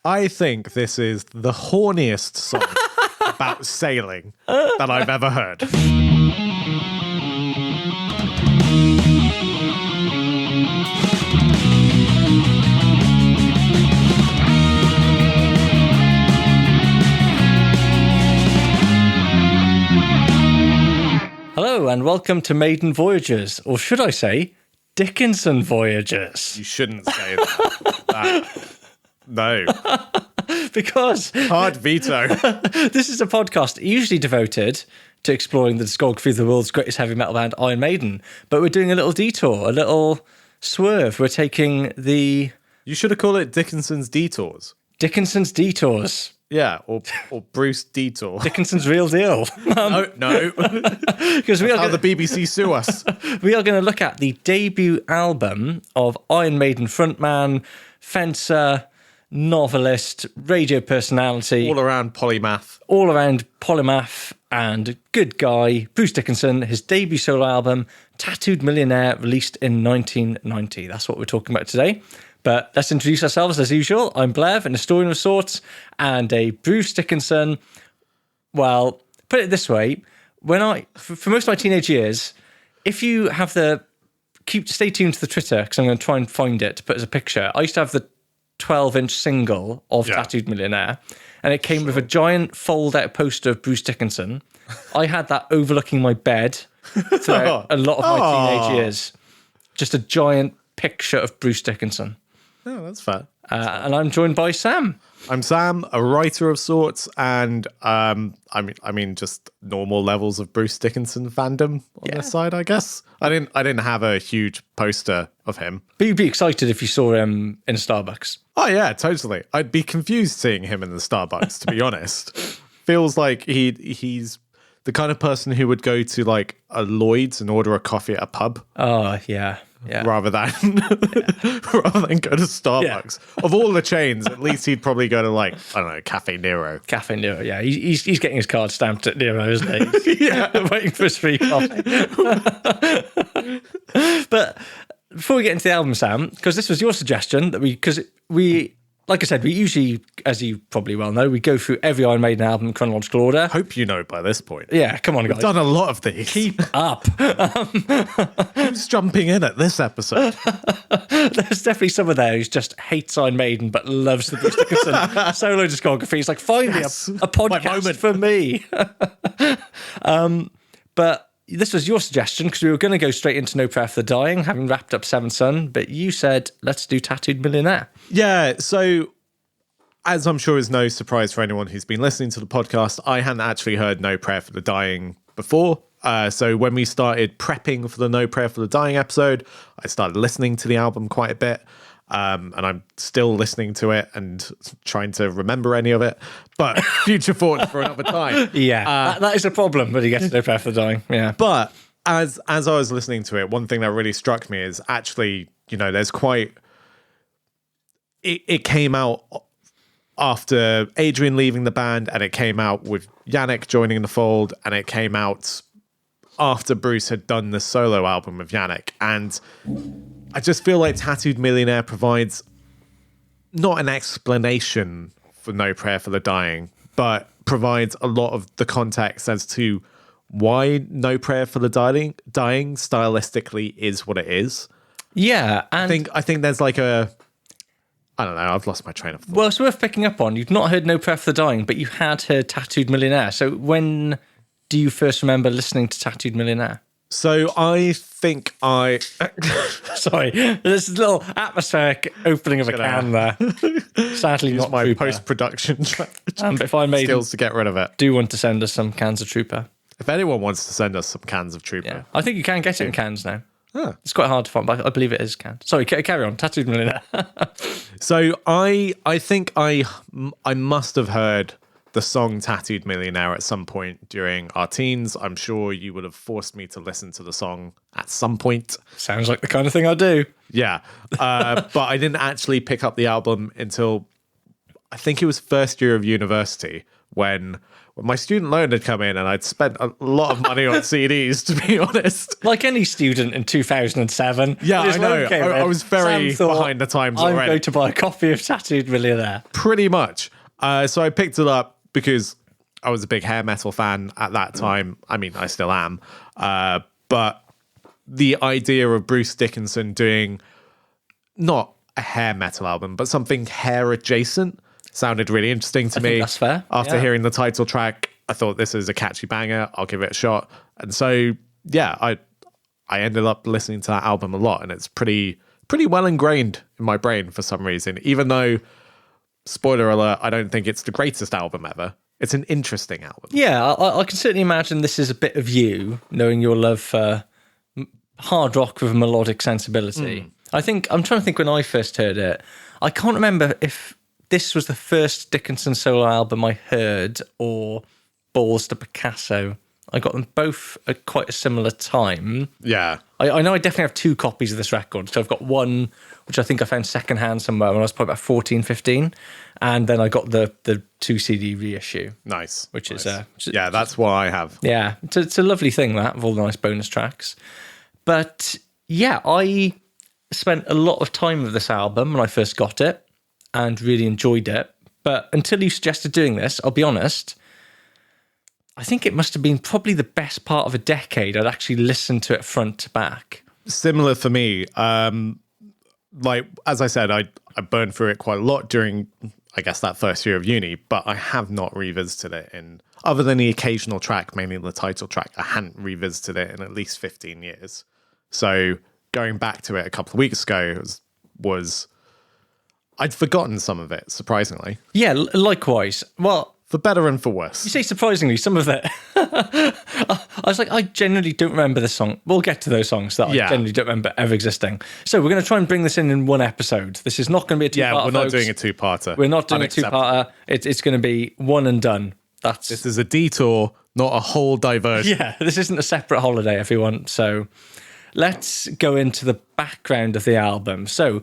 I think this is the horniest song about sailing that I've ever heard. Hello and welcome to Maiden Voyagers, or should I say, Dickinson Voyagers. You shouldn't say that. No. Because hard veto. This is a podcast usually devoted to exploring the discography of the world's greatest heavy metal band, Iron Maiden. But we're doing a little detour, a little swerve. We're taking the... You should have called it Dickinson's Detours. Dickinson's Detours. Yeah, or Bruce Detour. Dickinson's Real Deal. No. Because we are the BBC sue us. We are going to look at the debut album of Iron Maiden frontman, fencer, novelist, radio personality. All around polymath and good guy, Bruce Dickinson, his debut solo album, Tattooed Millionaire, released in 1990. That's what we're talking about today. But let's introduce ourselves as usual. I'm Bledd, an historian of sorts, and a Bruce Dickinson. Well, put it this way, for most of my teenage years, if you have stay tuned to the Twitter, because I'm going to try and find it to put as a picture. I used to have the 12-inch single of Tattooed Millionaire, and it came with a giant fold-out poster of Bruce Dickinson. I had that overlooking my bed throughout a lot of my teenage years. Just a giant picture of Bruce Dickinson. Oh, that's fair. And I'm joined by Sam. I'm Sam, a writer of sorts, and I mean, just normal levels of Bruce Dickinson fandom on this side, I guess. I didn't have a huge poster of him. But you'd be excited if you saw him in a Starbucks. Oh yeah, totally. I'd be confused seeing him in the Starbucks, to be honest. Feels like he's the kind of person who would go to like a Lloyd's and order a coffee at a pub. Oh yeah. Yeah. Rather than go to Starbucks. Yeah. Of all the chains, at least he'd probably go to like, I don't know, Cafe Nero. Cafe Nero, yeah. He's getting his card stamped at Nero, isn't he? Yeah. Waiting for his free coffee. But before we get into the album, Sam, because this was your suggestion, because we like I said, we usually, as you probably well know, we go through every Iron Maiden album in chronological order. Hope you know by this point. Yeah, come on, guys. We've done a lot of these. Keep up. Who's jumping in at this episode? There's definitely someone there who just hates Iron Maiden but loves the Bruce Dickinson solo discography. He's like, finally, a podcast for me. But this was your suggestion because we were going to go straight into No Prayer for the Dying, having wrapped up Seventh Son, but you said, let's do Tattooed Millionaire. Yeah, so as I'm sure is no surprise for anyone who's been listening to the podcast, I hadn't actually heard No Prayer for the Dying before. So when we started prepping for the No Prayer for the Dying episode, I started listening to the album quite a bit. And I'm still listening to it and trying to remember any of it, but future thoughts for another time. Yeah, that is a problem when you get to No Prayer for the Dying. Yeah, but as I was listening to it, one thing that really struck me is actually, there's quite. It came out after Adrian leaving the band, and it came out with Janick joining the fold, and it came out after Bruce had done the solo album with Janick, and I just feel like Tattooed Millionaire provides not an explanation for No Prayer for the Dying, but provides a lot of the context as to why No Prayer for the Dying stylistically is what it is. Yeah, and I think there's like I don't know, I've lost my train of thought. Well, it's worth picking up on. You've not heard No Prayer for the Dying, but you had heard Tattooed Millionaire. So when do you first remember listening to Tattooed Millionaire? So I think Sorry, there's a little atmospheric opening of a can there. Sadly, not my Trooper. Post-production But if I made skills to get rid of it. Do want to send us some cans of Trooper? If anyone wants to send us some cans of Trooper, Yeah, I think you can get it in cans now. Huh. It's quite hard to find, but I believe it is canned. Sorry, carry on. Tattooed Millionaire. So I think I must have heard the song Tattooed Millionaire at some point during our teens. I'm sure you would have forced me to listen to the song at some point. Sounds like the kind of thing I do. Yeah. But I didn't actually pick up the album until I think it was first year of university, when my student loan had come in and I'd spent a lot of money on CDs, to be honest. Like any student in 2007. Yeah, I know. I was very behind the times already. I'm going to buy a copy of Tattooed Millionaire. Pretty much. So I picked it up because I was a big hair metal fan at that time. I mean, I still am. But the idea of Bruce Dickinson doing not a hair metal album, but something hair adjacent sounded really interesting to me. Think that's fair. After hearing the title track, I thought this is a catchy banger. I'll give it a shot. And so, yeah, I ended up listening to that album a lot, and it's pretty well ingrained in my brain for some reason. Even though, spoiler alert, I don't think it's the greatest album ever. It's an interesting album. Yeah, I can certainly imagine this is a bit of you, knowing your love for hard rock with a melodic sensibility. I'm trying to think when I first heard it. I can't remember if this was the first Dickinson solo album I heard or Balls to Picasso. I got them both at quite a similar time. Yeah. I know I definitely have 2 copies of this record. So I've got one, which I think I found secondhand somewhere when I was probably about 14, 15. And then I got the 2 CD reissue. Nice. Which is... yeah, that's what I have. Yeah, it's a lovely thing, that, with all the nice bonus tracks. But yeah, I spent a lot of time with this album when I first got it and really enjoyed it. But until you suggested doing this, I'll be honest, I think it must have been probably the best part of a decade I'd actually listened to it front to back. Similar for me. Like, as I said, I burned through it quite a lot during, I guess, that first year of uni, but I have not revisited it in, other than the occasional track, mainly the title track, I hadn't revisited it in at least 15 years. So going back to it a couple of weeks ago was I'd forgotten some of it, surprisingly. Yeah, likewise. Well, for better and for worse. You say surprisingly, some of it. I was like, I genuinely don't remember this song. We'll get to those songs that I genuinely don't remember ever existing. So we're going to try and bring this in one episode. This is not going to be a two-parter. Yeah, we're not doing a two-parter. We're not doing a two-parter. It's going to be one and done. This is a detour, not a whole diversion. Yeah, this isn't a separate holiday, everyone. So let's go into the background of the album. So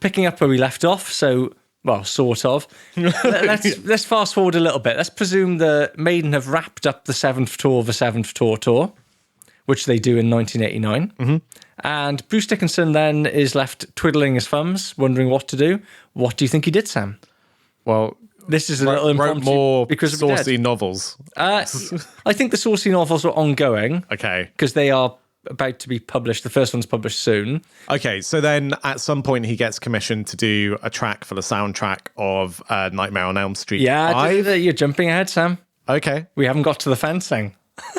picking up where we left off, well, sort of. Let's fast forward a little bit. Let's presume the Maiden have wrapped up the 7th tour of the 7th tour, which they do in 1989. Mm-hmm. And Bruce Dickinson then is left twiddling his thumbs, wondering what to do. What do you think he did, Sam? Well, this is a little impromptu. Wrote more because saucy novels. I think the saucy novels are ongoing. Okay. Because they are about to be published. The first one's published soon. Okay, so then at some point he gets commissioned to do a track for the soundtrack of Nightmare on Elm Street. Yeah, you're jumping ahead, Sam. Okay. We haven't got to the fencing.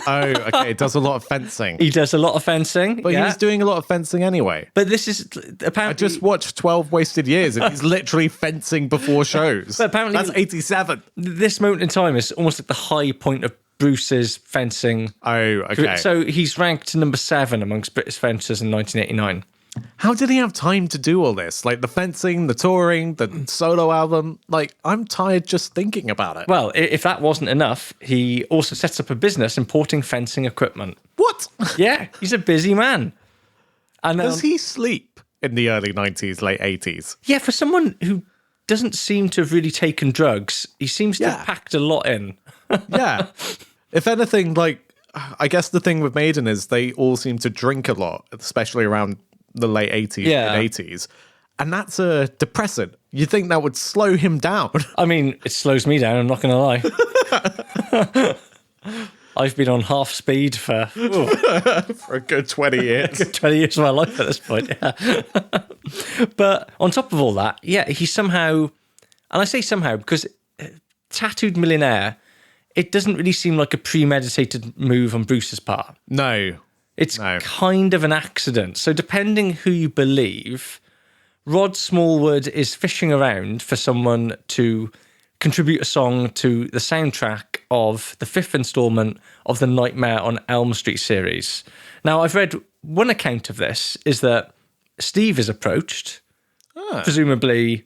Oh, okay. It does a lot of fencing. He does a lot of fencing. But he's doing a lot of fencing anyway. But this is apparently... I just watched 12 Wasted Years and he's literally fencing before shows. But apparently... That's 87. This moment in time is almost at the high point of Bruce's fencing. Oh, okay. So he's ranked number 7 amongst British fencers in 1989. How did he have time to do all this? Like the fencing, the touring, the solo album? Like, I'm tired just thinking about it. Well, if that wasn't enough, he also sets up a business importing fencing equipment. What? Yeah, he's a busy man. And does he sleep in the early 90s, late 80s? Yeah, for someone who doesn't seem to have really taken drugs, he seems to have packed a lot in. Yeah. If anything, like, I guess the thing with Maiden is they all seem to drink a lot, especially around the late 80s and 80s. And that's a depressant. You'd think that would slow him down. I mean, it slows me down, I'm not going to lie. I've been on half speed for a good 20 years. 20 years of my life at this point, yeah. But on top of all that, yeah, he somehow, and I say somehow because Tattooed Millionaire, it doesn't really seem like a premeditated move on Bruce's part. No. It's kind of an accident. So depending who you believe, Rod Smallwood is fishing around for someone to contribute a song to the soundtrack of the 5th installment of the Nightmare on Elm Street series. Now, I've read one account of this is that Steve is approached, presumably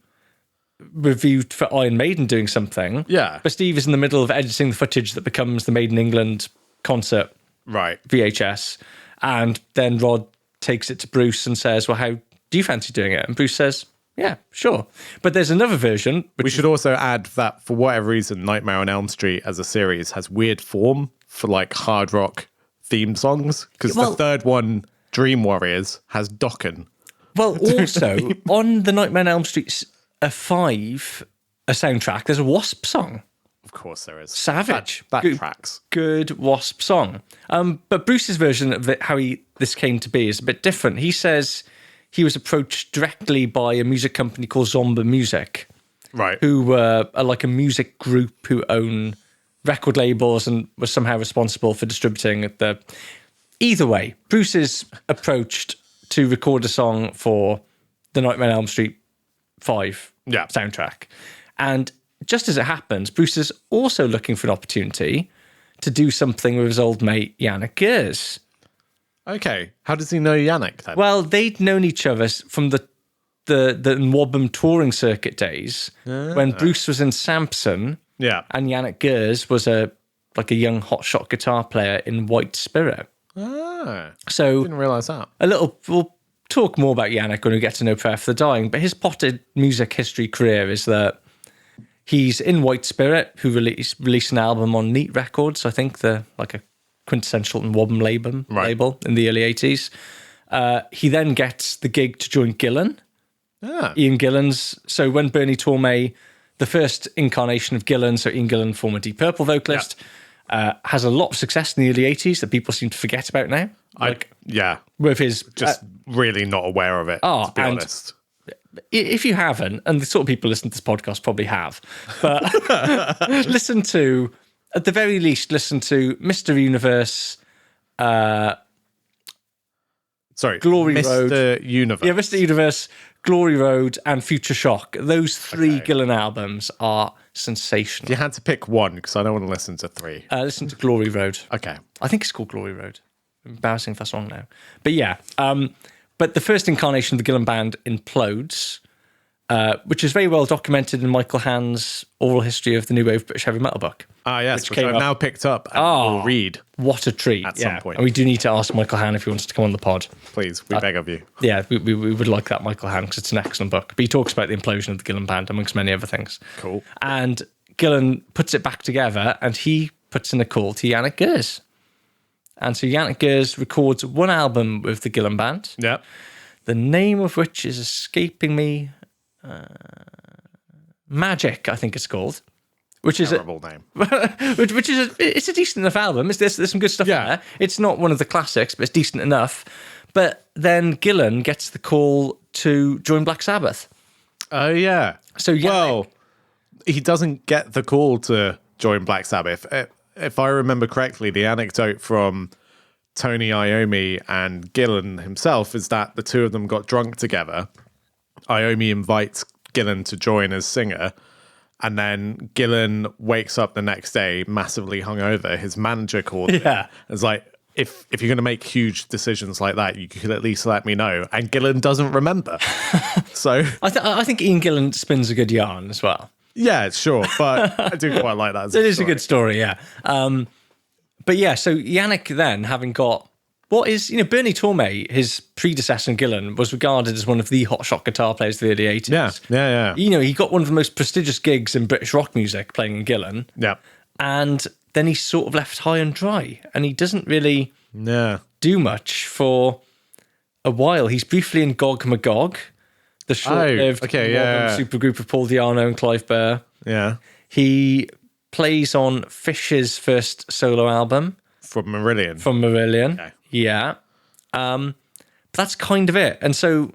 reviewed for Iron Maiden doing something. Yeah. But Steve is in the middle of editing the footage that becomes the Made in England concert VHS. And then Rod takes it to Bruce and says, well, how do you fancy doing it? And Bruce says, Yeah, sure. But there's another version. We should also add that for whatever reason, Nightmare on Elm Street as a series has weird form for like hard rock theme songs. Because the third one, Dream Warriors, has Dokken. Well, also on the Nightmare on Elm Street 5 soundtrack, there's a Wasp song. Of course there is. Savage. That tracks. Good Wasp song. But Bruce's version of it, how this came to be, is a bit different. He says he was approached directly by a music company called Zomba Music, right? Who are like a music group who own record labels and were somehow responsible for distributing the. Either way, Bruce is approached to record a song for the Nightmare on Elm Street 5 soundtrack, and just as it happens, Bruce is also looking for an opportunity to do something with his old mate Janick Gers. Okay, how does he know Janick then? Well, they'd known each other from the Nwabum touring circuit days when Bruce was in Samson, and Janick Gers was a young hotshot guitar player in White Spirit. So didn't realise that. We'll talk more about Janick when we get to know Prayer for the Dying, but his potted music history career is that he's in White Spirit, who released an album on Neat Records, I think, a quintessential Nwabum label in the early 80s. He then gets the gig to join Gillan. Ian Gillan's. So when Bernie Tormé, the first incarnation of Gillan, so Ian Gillan, former Deep Purple vocalist, has a lot of success in the early 80s that people seem to forget about now. With his... Just really not aware of it, to be honest. If you haven't, and the sort of people listening to this podcast probably have, but listen to, at the very least, listen to Mr. Universe, Glory Road. Mr. Universe. Yeah, Mr. Universe, Glory Road, and Future Shock. Those three Gillan albums are sensational. You had to pick one, because I don't want to listen to three. Listen to Glory Road. Okay. I think it's called Glory Road. Embarrassing if that's wrong now. But yeah, but the first incarnation of the Gillan band implodes, which is very well documented in Michael Hand's Oral History of the New Wave British Heavy Metal book. Yes, which I've now picked up and will read. What a treat. At some point. And we do need to ask Michael Hand if he wants to come on the pod. Please, we beg of you. Yeah, we would like that, Michael Hand, because it's an excellent book. But he talks about the implosion of the Gillan band, amongst many other things. Cool. And Gillan puts it back together, and he puts in a call to Janick Gers. And so Janick Gers records one album with the Gillan band. Yep. The name of which is escaping me. Magic, I think it's called. Which is terrible name. which is it's a decent enough album. There's some good stuff in there. It's not one of the classics, but it's decent enough. But then Gillan gets the call to join Black Sabbath. Oh yeah. So he doesn't get the call to join Black Sabbath. If I remember correctly, the anecdote from Tony Iommi and Gillan himself is that the two of them got drunk together. Iommi invites Gillan to join as singer, and then Gillan wakes up the next day massively hungover. His manager called him. It's like, if you're going to make huge decisions like that, you could at least let me know. And Gillan doesn't remember. So I think Ian Gillan spins a good yarn as well. Yeah, sure, but I do quite like that. It is a good story, yeah. But yeah, so Janick then, having got what is, Bernie Tormé, his predecessor in Gillan, was regarded as one of the hotshot guitar players of the early 80s. Yeah. He got one of the most prestigious gigs in British rock music playing in Gillan. Yeah. And then he's sort of left high and dry, and he doesn't really do much for a while. He's briefly in Gog Magog, the short-lived supergroup of Paul Di'Anno and Clive Burr. Yeah. He plays on Fish's first solo album. From Marillion. Okay. Yeah. But that's kind of it. And so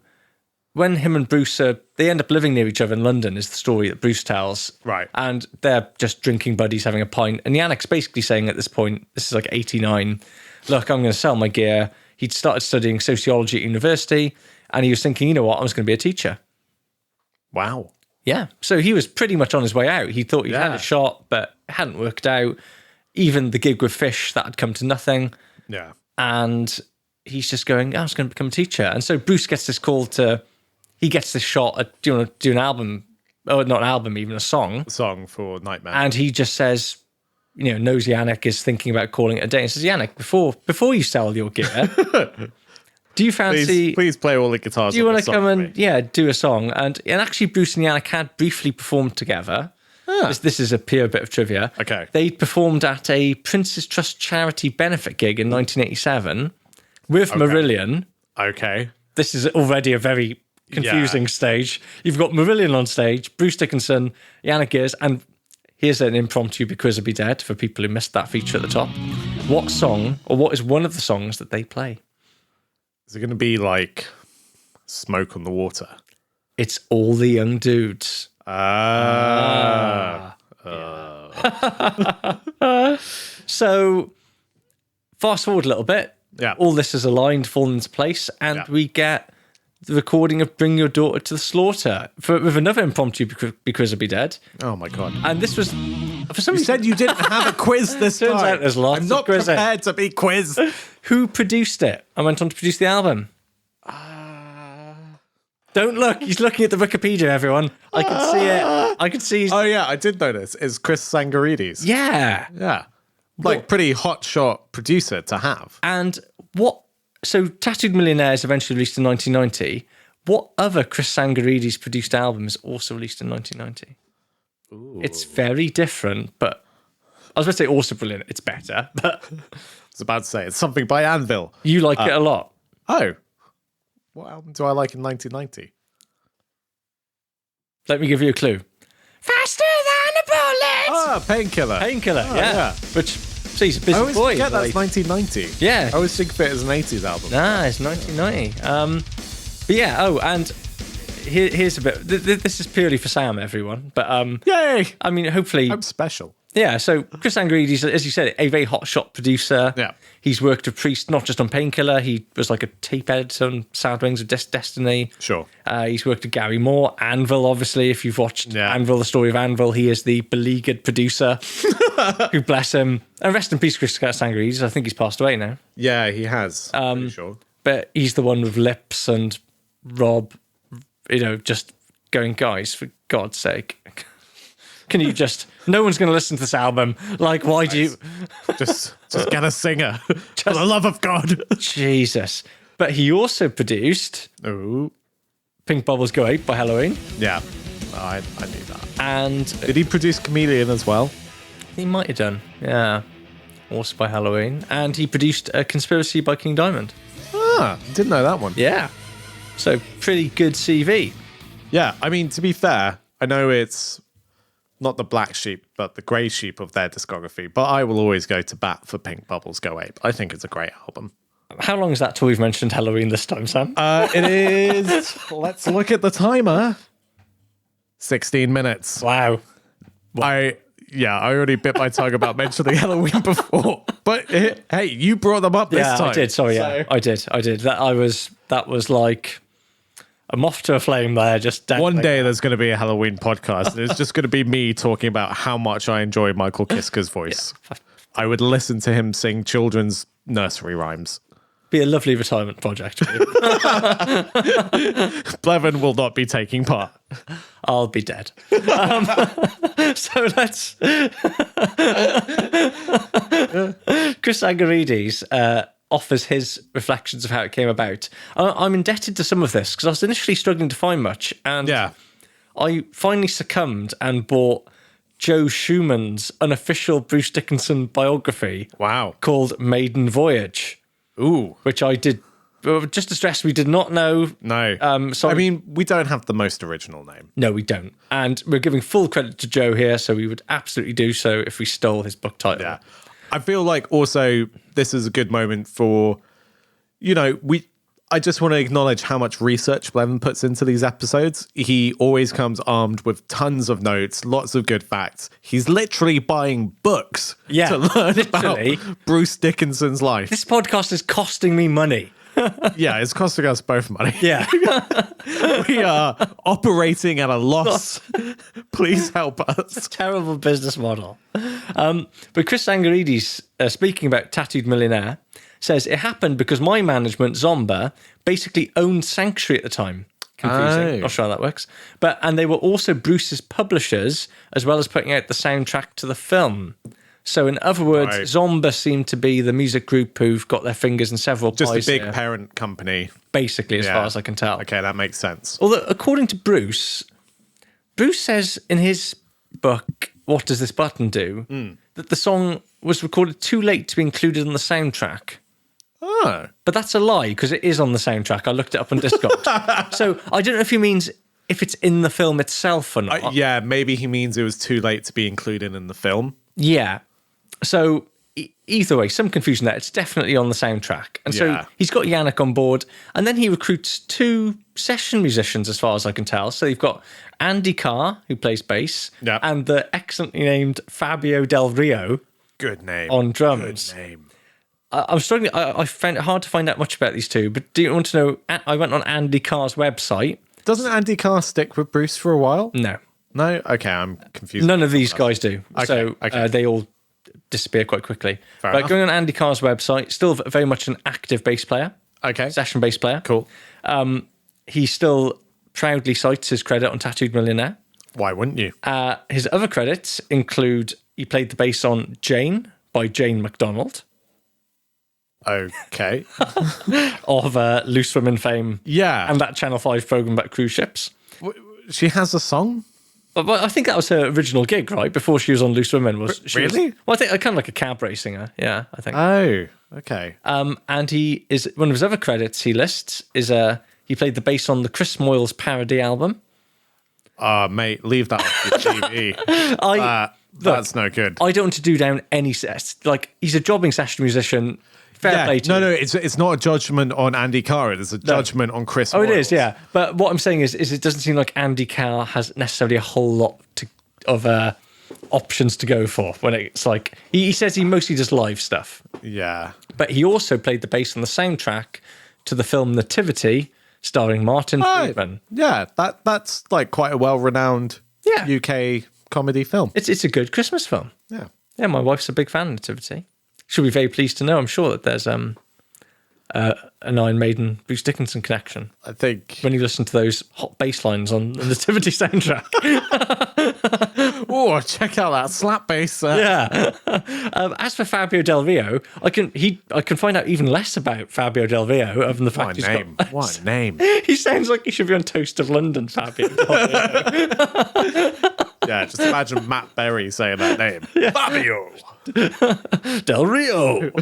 when him and Bruce they end up living near each other in London is the story that Bruce tells. Right. And they're just drinking buddies, having a pint. And Janick's basically saying at this point, this is like 89, look, I'm going to sell my gear. He'd started studying sociology at university, and he was thinking, you know what, I'm just going to be a teacher. Wow. Yeah. So he was pretty much on his way out. He thought he had a shot, but it hadn't worked out. Even the gig with Fish, that had come to nothing. Yeah. And he's just going, I was going to become a teacher. And so Bruce gets this call he gets this shot at do an album, or not an album, even a song. A song for Nightmare. And he just says, knows Janick is thinking about calling it a day, and says, Janick, before you sell your gear, Do you fancy... Please play all the guitars. Do you want to come and do a song? And actually, Bruce and Janick had briefly performed together. This is a pure bit of trivia. Okay. They performed at a Prince's Trust charity benefit gig in 1987 with Marillion. Okay. This is already a very confusing stage. You've got Marillion on stage, Bruce Dickinson, Janick Gers, and here's an impromptu Because I'll Be Dead for people who missed that feature at the top. What song, or what is one of the songs that they play? Is it going to be like Smoke on the Water? It's All the Young Dudes. So, fast forward a little bit. Yeah. All this is aligned, fallen into place, and we get the recording of Bring Your Daughter to the Slaughter with another impromptu Because I'll Be Dead. Oh my God. And this was, for some You reason... said you didn't have a quiz this Turns time. out there's lots I'm not of quizzing. prepared to be quizzed. Who produced it and went on to produce the album? Don't look. He's looking at the Wikipedia, everyone. I can see it. I can see... Oh yeah, I did notice. It's Chris Sangarides. Yeah. Yeah. Like pretty hot shot producer to have. And what... So Tattooed Millionaire is eventually released in 1990. What other Chris Sangarides produced album is also released in 1990? Ooh. It's very different, but... I was going to say also brilliant. It's better, but... I was about to say, it's something by Anvil. You like it a lot. Oh. What album do I like in 1990? Let me give you a clue. Faster than a bullet! Ah, Painkiller. Painkiller, yeah. Which, see, he's a busy I always boy. forget that's 1990. Yeah. I always think of it as an 80s album. Nah, it's 1990. But yeah, and here's a bit. This is purely for Sam, everyone. But Yay! I mean, hopefully... I'm special. Yeah, so Chris Sangarides, as you said, a very hot shot producer. Yeah. He's worked with Priest not just on Painkiller, he was like a tape editor on Sad Wings of Destiny. Sure. He's worked with Gary Moore, Anvil, obviously. If you've watched Anvil, the story of Anvil, he is the beleaguered producer. Who, bless him. And rest in peace, Chris Sangarides. I think he's passed away now. Yeah, he has. Pretty sure. But he's the one with Lips and Rob, just going, guys, for God's sake. Can you just... No one's going to listen to this album. Like, why do you... Just get a singer. For the love of God. Jesus. But he also produced... Ooh. Pink Bubbles Go Ape by Halloween. Yeah. I knew that. And... Did he produce Chameleon as well? He might have done. Yeah. Also by Halloween. And he produced A Conspiracy by King Diamond. Ah, didn't know that one. Yeah. So, pretty good CV. Yeah, I mean, to be fair, I know it's... not the black sheep, but the grey sheep of their discography. But I will always go to bat for Pink Bubbles Go Ape. I think it's a great album. How long is that till we've mentioned Halloween this time, Sam? It is... Let's look at the timer. 16 minutes. Wow. I already bit my tongue about mentioning Halloween before. But hey, you brought them up this time. I did. Sorry, I did. That was like... a moth to a flame there. Just one day there's going to be a Halloween podcast. And it's just going to be me talking about how much I enjoy Michael Kiska's voice. Yeah. I would listen to him sing children's nursery rhymes. Be a lovely retirement project. Blevin will not be taking part. I'll be dead. So let's... Chris Sangarides... offers his reflections of how it came about. I'm indebted to some of this because I was initially struggling to find much, and I finally succumbed and bought Joe Schumann's unofficial Bruce Dickinson biography. Wow. Called Maiden Voyage. Ooh. Which I did, just to stress, we did not know. No. So I mean, we don't have the most original name. No, we don't. And we're giving full credit to Joe here, so we would absolutely do so if we stole his book title. Yeah. I feel like also this is a good moment for, I just want to acknowledge how much research Blevin puts into these episodes. He always comes armed with tons of notes, lots of good facts. He's literally buying books to learn about Bruce Dickinson's life. This podcast is costing me money. Yeah, it's costing us both money. Yeah. We are operating at a loss. Please help us. It's a terrible business model. But Chris Sangarides, speaking about Tattooed Millionaire, says it happened because my management, Zomba, basically owned Sanctuary at the time. Confusing. Not sure how that works. And they were also Bruce's publishers, as well as putting out the soundtrack to the film. So in other words, Right. Zomba seem to be the music group who've got their fingers in several Just pies a big here, parent company. basically, as Yeah. far as I can tell. Okay, that makes sense. Although, according to Bruce says in his book, What Does This Button Do?, that the song was recorded too late to be included on the soundtrack. Oh. But that's a lie, because it is on the soundtrack. I looked it up on Discogs. So I don't know if he means if it's in the film itself or not. Yeah, maybe he means it was too late to be included in the film. Yeah. So either way, some confusion there. It's definitely on the soundtrack. And Yeah. so he's got Janick on board, and then he recruits 2 session musicians, as far as I can tell. So you've got Andy Carr, who plays bass, Yeah. and the excellently named Fabio Del Rio Good name. on drums. Good name. I'm struggling. I found it hard to find out much about these 2, but do you want to know? I went on Andy Carr's website. Doesn't Andy Carr stick with Bruce for a while? No. No? Okay, I'm confused. None of these guys do. So okay. they all disappear quite quickly. Fair But enough. going on Andy Carr's website, still very much an active bass player, Okay, session bass player. cool. He still proudly cites his credit on Tattooed Millionaire. Why wouldn't you? His other credits include he played the bass on Jane by Jane McDonald Okay. of Loose Women fame Yeah. and that Channel 5 program about cruise ships. She has a song? But I think that was her original gig, right? Before she was on Loose Women. Really? Well, I think kind of like a cabaret singer. Yeah, I think. Oh, okay. And he is one of his other credits he lists is he played the bass on the Chris Moyles parody album. Mate, leave that off the TV. That's no good. I don't want to do down any sets. Like, he's a jobbing session musician. Fair play to him. No, it's not a judgment on Andy Carr. It's a judgment on Chris. Oh, it Moyles. is, yeah. But what I'm saying is it doesn't seem like Andy Carr has necessarily a whole lot of options to go for when it's like he says he mostly does live stuff. Yeah. But he also played the bass on the soundtrack to the film Nativity, starring Martin Freeman. Yeah, that's like quite a well-renowned UK comedy film. It's a good Christmas film. Yeah. Yeah, my wife's a big fan of Nativity. She'll be very pleased to know, I'm sure, that there's an Iron Maiden Bruce Dickinson connection I think. when you listen to those hot bass lines on the Nativity soundtrack. Oh, check out that slap bass. Yeah. As for Fabio Del Rio, I can find out even less about Fabio Del Rio other than the fact What a name. What a name. He sounds like he should be on Toast of London, Fabio Del Rio. Yeah, just imagine Matt Berry saying that name. Fabio. Del Rio.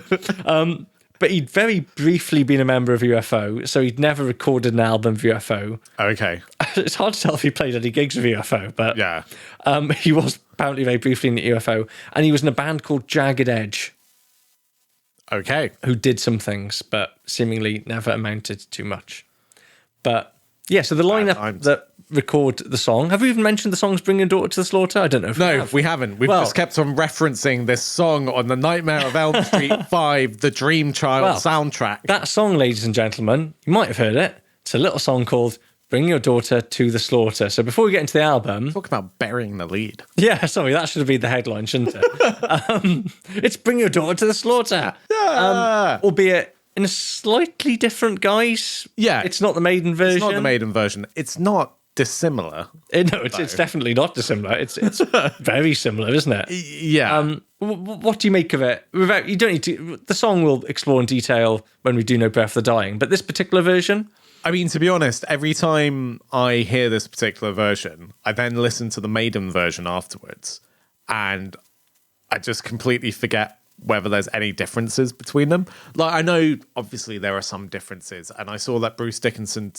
But he'd very briefly been a member of UFO, so he'd never recorded an album of UFO. Okay. It's hard to tell if he played any gigs with UFO, but Yeah. he was apparently very briefly in the UFO, and he was in a band called Jagged Edge, Okay. who did some things, but seemingly never amounted to too much. But yeah, so the lineup that record the song. Have we even mentioned the song's Bring Your Daughter to the Slaughter? I don't know if we have. We haven't. We've just kept on referencing this song on the Nightmare of Elm Street 5, the Dream Child soundtrack. That song, ladies and gentlemen, you might have heard it. It's a little song called Bring Your Daughter to the Slaughter. So before we get into the album... Talk about burying the lead. Yeah, sorry, that should have been the headline, shouldn't it? It's Bring Your Daughter to the Slaughter. Yeah. Albeit in a slightly different guise. Yeah. It's not the Maiden version. It's not the Maiden version. It's not dissimilar. No, it's definitely not dissimilar. It's very similar, isn't it? Yeah. What do you make of it? You don't need to. The song we'll explore in detail when we do No Prayer for the Dying, but this particular version. I mean, to be honest, every time I hear this particular version, I then listen to the Maiden version afterwards, and I just completely forget whether there's any differences between them. Like, I know, obviously, there are some differences, and I saw that Bruce Dickinson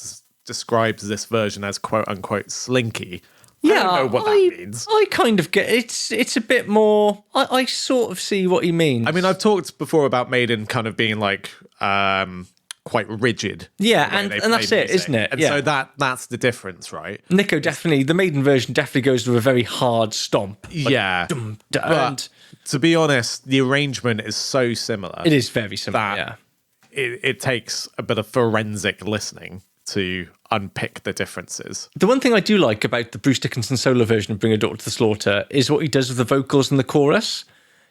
describes this version as quote unquote slinky. Yeah, I don't know what that means. I kind of get it's a bit more. I sort of see what he means. I mean, I've talked before about Maiden kind of being like quite rigid. Yeah, and that's it, isn't it? And yeah. so that's the difference, right? Nico definitely, the Maiden version definitely goes with a very hard stomp. Like, yeah. But to be honest, the arrangement is so similar. It is very similar, that it takes a bit of forensic listening to unpick the differences. The one thing I do like about the Bruce Dickinson solo version of Bring Your Daughter to the Slaughter is what he does with the vocals in the chorus.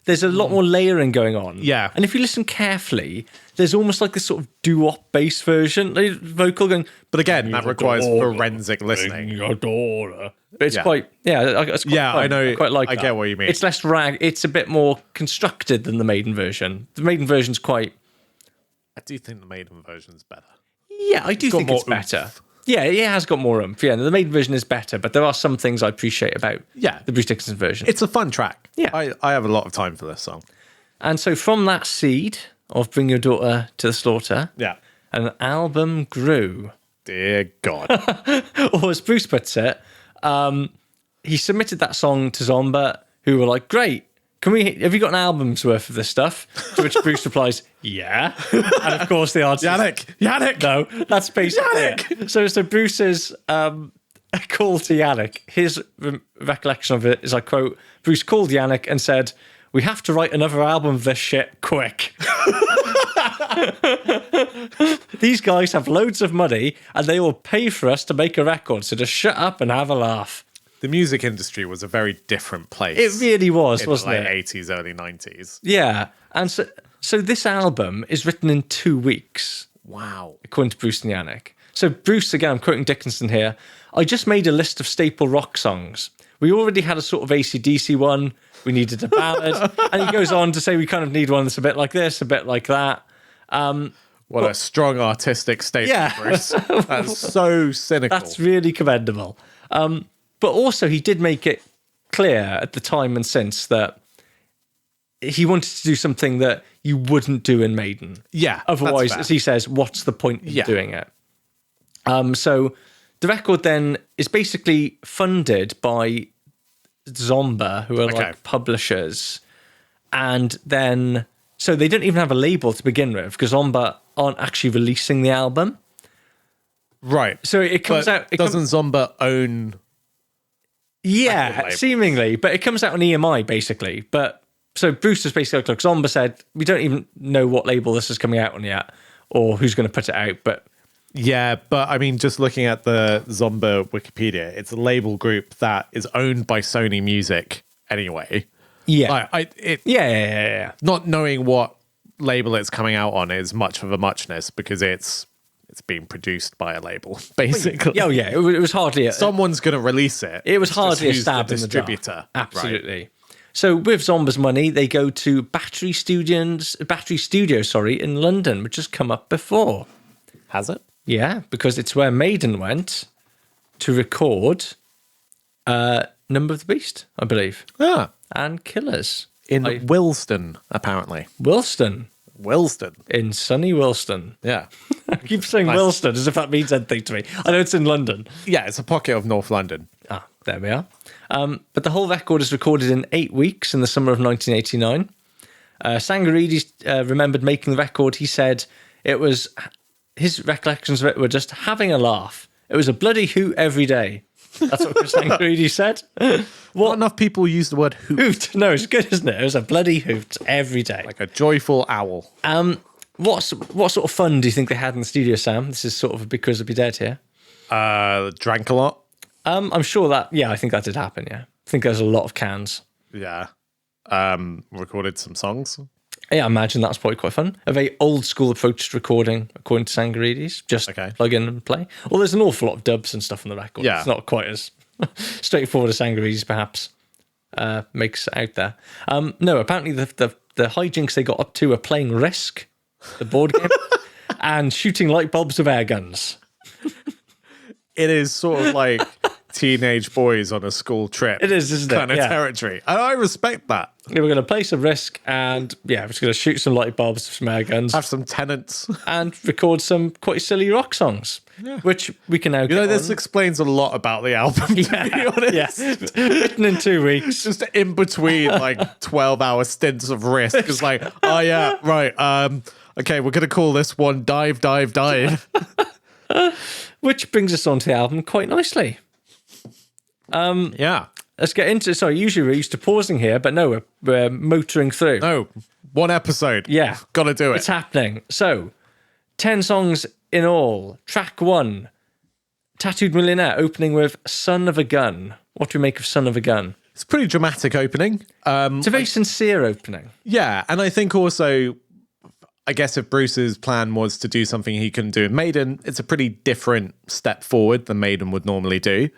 there's a lot more layering going on. Yeah. And if you listen carefully, there's almost like this sort of doo-wop bass version, like vocal going. But again, that requires forensic listening. Your daughter. But it's Yeah. quite, it's quite fun. I know. I quite like that. I get what you mean. It's less it's a bit more constructed than the Maiden version. The Maiden version's quite. I do think the Maiden version's better. Yeah, I do think more it's better. oomph. Yeah, it has got more oomph. Yeah, the Maiden version is better, but there are some things I appreciate about Yeah. the Bruce Dickinson version. It's a fun track. Yeah. I have a lot of time for this song. And so from that seed of Bring Your Daughter to the Slaughter, Yeah. an album grew. Dear God. Or as Bruce puts it, he submitted that song to Zomba, who were like, great, have you got an album's worth of this stuff? To which Bruce replies, yeah. And of course the answer is, Janick. no, that's basically it. So Bruce's call to Janick, his recollection of it is, I quote, Bruce called Janick and said, we have to write another album of this shit quick. These guys have loads of money and they will pay for us to make a record, so just shut up and have a laugh. The music industry was a very different place. It really was, in wasn't the it? late 80s, early 90s. Yeah. And so this album is written in 2 weeks, Wow. according to Bruce and Janick. So Bruce, again, I'm quoting Dickinson here, I just made a list of staple rock songs. We already had a sort of AC/DC one. We needed a ballad. And he goes on to say we kind of need one that's a bit like this, a bit like that. What a strong artistic statement, Yeah. Bruce. That's so cynical. That's really commendable. But also he did make it clear at the time and since that he wanted to do something that you wouldn't do in Maiden. Yeah, that's Otherwise, fair. as he says, what's the point in Yeah. doing it? So the record then is basically funded by Zomba, who are Okay. like publishers. And then, so they don't even have a label to begin with because Zomba aren't actually releasing the album. Right. So it comes But out. doesn't Zomba own... record Yeah, label? seemingly, but it comes out on EMI basically. But so Bruce was basically like, Zomba said, we don't even know what label this is coming out on yet, or who's going to put it out. But Yeah, but I mean, just looking at the Zomba Wikipedia, it's a label group that is owned by Sony Music anyway. yeah, Yeah. Not knowing what label it's coming out on is much of a muchness because it's being produced by a label, basically. Oh yeah, it was hardly Someone's going to release it. It was It's just hardly a who's stab the in the distributor. dark. Absolutely. So with Zomba's money, they go to Battery Studio, in London, which has come up before. Has it? Yeah, because it's where Maiden went to record Number of the Beast, I believe, Ah, and Killers in Willesden, apparently. Willesden, Willesden. in sunny Willesden. Yeah. I keep saying Willesden as if that means anything to me. I know it's in London. Yeah, it's a pocket of North London. Ah, there we are. But the whole record is recorded in 8 weeks in the summer of 1989. Sangarides remembered making the record. He said it was, his recollections of it were just having a laugh. It was a bloody hoot every day. That's what Chris Sangarides said. Not enough people use the word hoot. Hoot. No, it's good, isn't it? It was a bloody hoot every day. Like a joyful owl. What sort of fun do you think they had in the studio, Sam? This is sort of a Because I'd Be Dead here. Drank a lot. I'm sure that, yeah, I think that did happen, yeah. I think there's a lot of cans. Yeah. Recorded some songs. Yeah, I imagine that's probably quite fun. A very old school approach to recording, according to Sangarides. Just plug in and play. Well, there's an awful lot of dubs and stuff on the record. Yeah. It's not quite as straightforward as Sangarides perhaps makes out there. No, apparently the hijinks they got up to were playing Risk, the board game, and shooting light bulbs with air guns. It is sort of like teenage boys on a school trip. It is, isn't it? Kind of Yeah. territory. And I respect that. Yeah, we're going to play some Risk and, yeah, we're just going to shoot some light bulbs with some air guns Have some tenants. and record some quite silly rock songs, which we can now You know, this explains a lot about the album, to be honest. Yeah, written in 2 weeks. Just in between like 12-hour stints of Risk. It's like, oh yeah, right. Okay, we're going to call this one Dive, Dive, Dive. Which brings us on to the album quite nicely. Yeah. Let's get into it. Sorry, usually we're used to pausing here, but no, we're motoring through. No, one episode. Yeah. Got to do it. It's happening. So, 10 songs in all. Track 1, Tattooed Millionaire, opening with Son of a Gun. What do we make of Son of a Gun? It's a pretty dramatic opening. It's a very sincere opening. Yeah, and I think also, I guess if Bruce's plan was to do something he couldn't do in Maiden, it's a pretty different step forward than Maiden would normally do.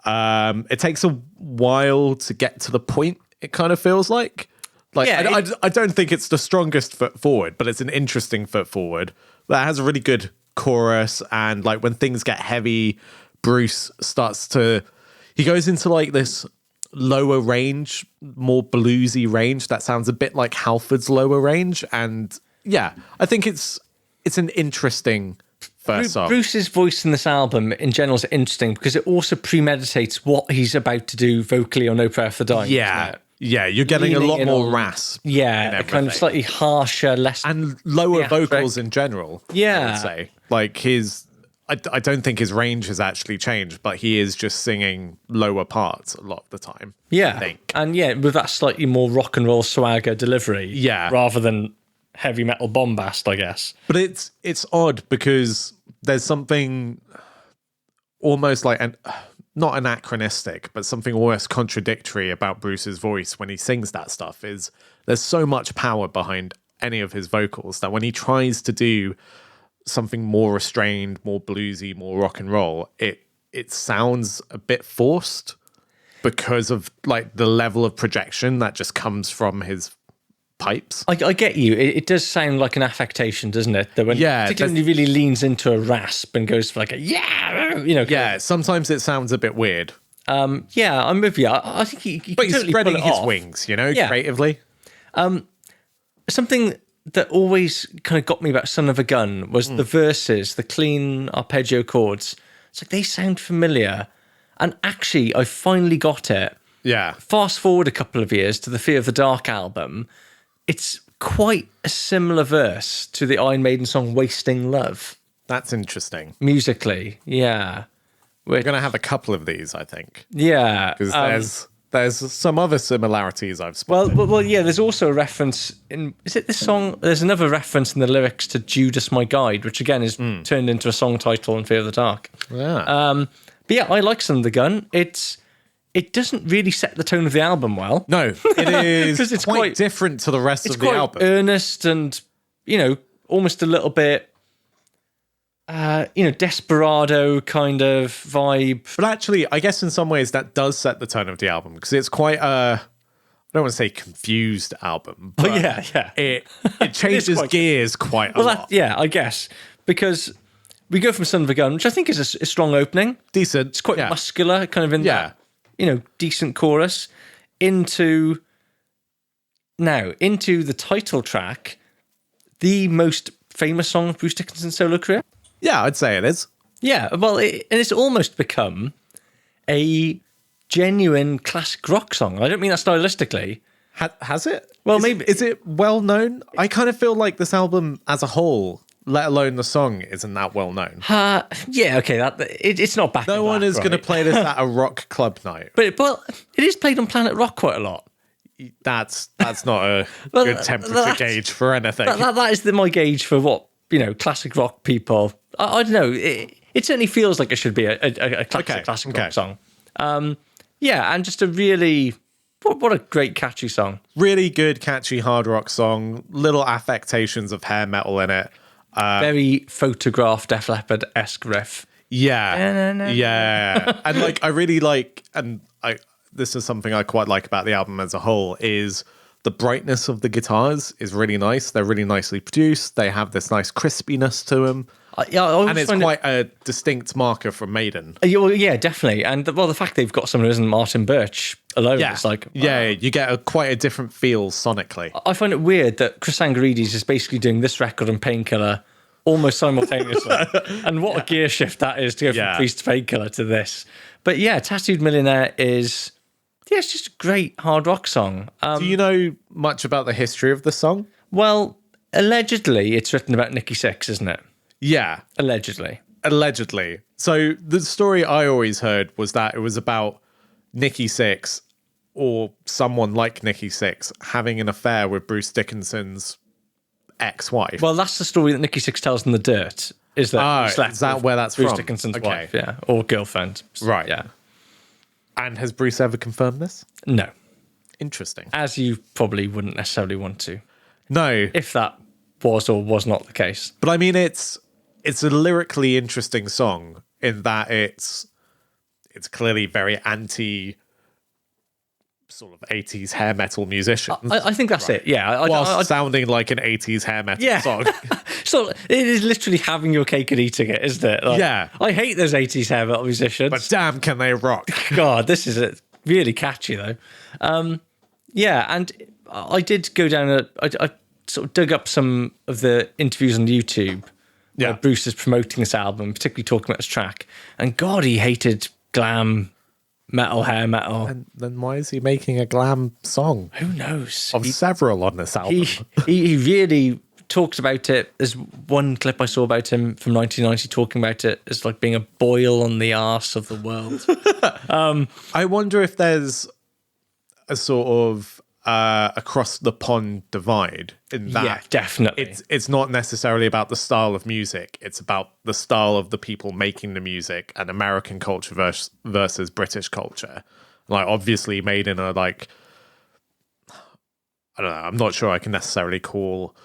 It takes a while to get to the point, it kind of feels like. I don't think it's the strongest foot forward, but it's an interesting foot forward that has a really good chorus. And like when things get heavy, Bruce he goes into like this lower range, more bluesy range that sounds a bit like Halford's lower range. And yeah, I think it's an interesting first song. Bruce's voice in this album in general is interesting because it also premeditates what he's about to do vocally on No Prayer for the Dying. Yeah. Yeah, you're getting Leaning a lot in more on- rasp. Yeah, a kind of slightly harsher, less... And lower theatric. vocals in general, I Yeah. would say. Like I don't think his range has actually changed, but he is just singing lower parts a lot of the time. Yeah, I think. and yeah, with that slightly more rock and roll swagger delivery. Yeah. Rather than heavy metal bombast, I guess. But it's odd because there's something almost like not anachronistic, but something almost contradictory about Bruce's voice when he sings that stuff. Is there's so much power behind any of his vocals that when he tries to do something more restrained, more bluesy, more rock and roll, it sounds a bit forced because of like the level of projection that just comes from his pipes. I get you. It does sound like an affectation, doesn't it? That when, particularly when he really leans into a rasp and goes for like a Yeah, sometimes it sounds a bit weird. Yeah, I'm with you. I think he But can he's totally spreading pull it his off. wings, Yeah. creatively. Something that always kind of got me about Son of a Gun was the verses, the clean arpeggio chords. It's like they sound familiar. And actually, I finally got it. Yeah. Fast forward a couple of years to the Fear of the Dark album. It's quite a similar verse to the Iron Maiden song Wasting Love. That's interesting. Musically, yeah. We're going to have a couple of these, I think. Yeah. Because there's some other similarities I've spotted. Well, yeah, there's also a reference in... Is it this song? There's another reference in the lyrics to Judas My Guide, which again is turned into a song title in Fear of the Dark. Yeah. But yeah, I like Son of the Gun. It doesn't really set the tone of the album well. No, it is 'Cause it's quite quite- different to the rest It's of the quite album. earnest and, almost a little bit, desperado kind of vibe. But actually, I guess in some ways that does set the tone of the album because it's quite I don't want to say confused album, but yeah. it changes quite- gears quite a lot. I guess. Because we go from Son of a Gun, which I think is a strong opening. Decent. It's quite yeah. muscular, kind of in that, decent chorus, into the title track, the most famous song of Bruce Dickinson's solo career. Yeah, I'd say it is. Yeah, well, and it's almost become a genuine classic rock song. I don't mean that stylistically. Has it? Well, maybe. Is it well known? I kind of feel like this album as a whole, let alone the song, isn't that well known. Yeah, okay, it's not back. No one is going to play this at a rock club night. But it is played on Planet Rock quite a lot. That's not a good temperature gauge for anything. That is my gauge for what classic rock people. I don't know. It certainly feels like it should be a classic rock song. Yeah, and just a really what a great catchy song. Really good, catchy hard rock song. Little affectations of hair metal in it. Very Photograph, Def Leppard-esque riff. Yeah, yeah, and I really like, and this is something I quite like about the album as a whole, is the brightness of the guitars is really nice. They're really nicely produced. They have this nice crispiness to them. And it's quite a distinct marker from Maiden. Yeah, definitely. And the fact they've got someone who isn't Martin Birch alone, it's like... Yeah, you get quite a different feel sonically. I find it weird that Chris Angarides is basically doing this record and Painkiller almost simultaneously. And what a gear shift that is to go from Priest Painkiller to this. But yeah, Tattooed Millionaire is... Yeah, it's just a great hard rock song. Do you know much about the history of the song? Well, allegedly, it's written about Nikki Sixx, isn't it? Yeah. Allegedly. So the story I always heard was that it was about Nikki Sixx or someone like Nikki Sixx having an affair with Bruce Dickinson's ex-wife. Well, that's the story that Nikki Sixx tells in The Dirt. Is that is that where that's Bruce from? Dickinson's Okay. wife, yeah, or girlfriend. Right. Yeah. And has Bruce ever confirmed this? No. Interesting. As you probably wouldn't necessarily want to, No. if that was or was not the case. But I mean, it's a lyrically interesting song in that it's clearly very anti sort of 80s hair metal musicians. I think that's it. Yeah. Whilst sounding like an 80s hair metal song. So it is literally having your cake and eating it, isn't it? Like, Yeah. I hate those 80s hair metal musicians. But damn, can they rock? God, this is really catchy though. Yeah, and I did go down I sort of dug up some of the interviews on YouTube where Bruce is promoting this album, particularly talking about this track. And God, he hated glam metal, hair metal. And then why is he making a glam song? Who knows? Of several on this album. He really talks about it. There's one clip I saw about him from 1990 talking about it as like being a boil on the arse of the world. I wonder if there's a sort of across the pond divide in that. Yeah, definitely. It's not necessarily about the style of music. It's about the style of the people making the music and American culture versus British culture. Like, obviously, Maiden are like, I don't know, I'm not sure I can necessarily call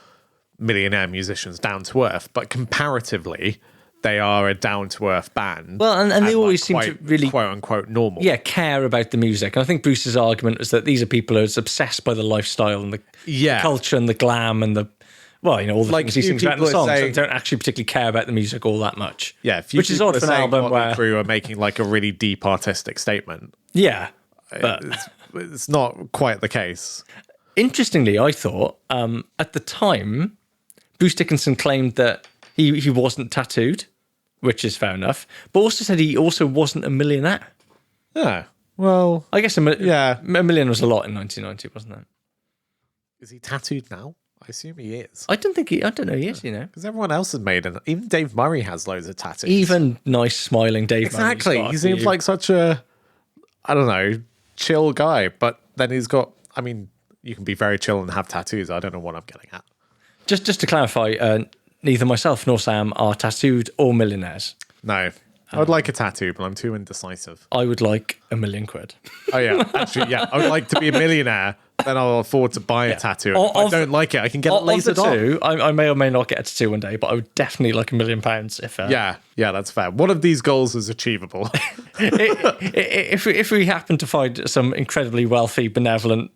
Millionaire musicians down to earth, but comparatively, they are a down-to-earth band. Well, and they always seem to really, quote-unquote, normal. Yeah, care about the music. And I think Bruce's argument is that these are people who are obsessed by the lifestyle and the culture and the glam and all the things he sings about in the songs, and don't actually particularly care about the music all that much. Yeah, which is odd for an album where crew are making like a really deep artistic statement. Yeah, but it's not quite the case. Interestingly, I thought at the time, Bruce Dickinson claimed that he wasn't tattooed, which is fair enough, but also said he also wasn't a millionaire. Yeah, well, I guess a million was a lot in 1990, wasn't it? Is he tattooed now? I assume he is. I don't know he is, Because everyone else has made it. Even Dave Murray has loads of tattoos. Even nice, smiling Dave Murray. Exactly. He seems like such a, I don't know, chill guy. But then he's got, I mean, you can be very chill and have tattoos. I don't know what I'm getting at. Just to clarify, neither myself nor Sam are tattooed or millionaires. No. I would like a tattoo, but I'm too indecisive. I would like £1 million. Oh, yeah. Actually, yeah. I would like to be a millionaire. Then I'll afford to buy a tattoo. If I don't like it, I can get it lasered on. I may or may not get a tattoo one day, but I would definitely like £1 million if. Yeah, that's fair. One of these goals is achievable. if we happen to find some incredibly wealthy, benevolent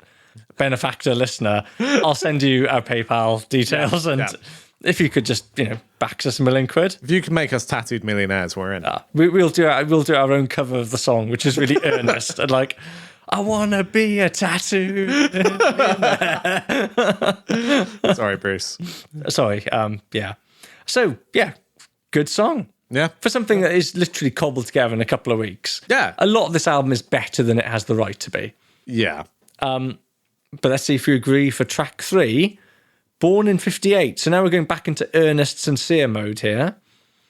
benefactor listener, I'll send you our PayPal details if you could just back us £1 million. If you can make us tattooed millionaires, we're in. We'll do our own cover of the song, which is really earnest and like, I wanna be a tattoo. Sorry, Bruce. Sorry. Yeah. So good song. Yeah. For something that is literally cobbled together in a couple of weeks. Yeah. A lot of this album is better than it has the right to be. Yeah. But let's see if you agree for track 3, Born in 58. So now we're going back into earnest, sincere mode here.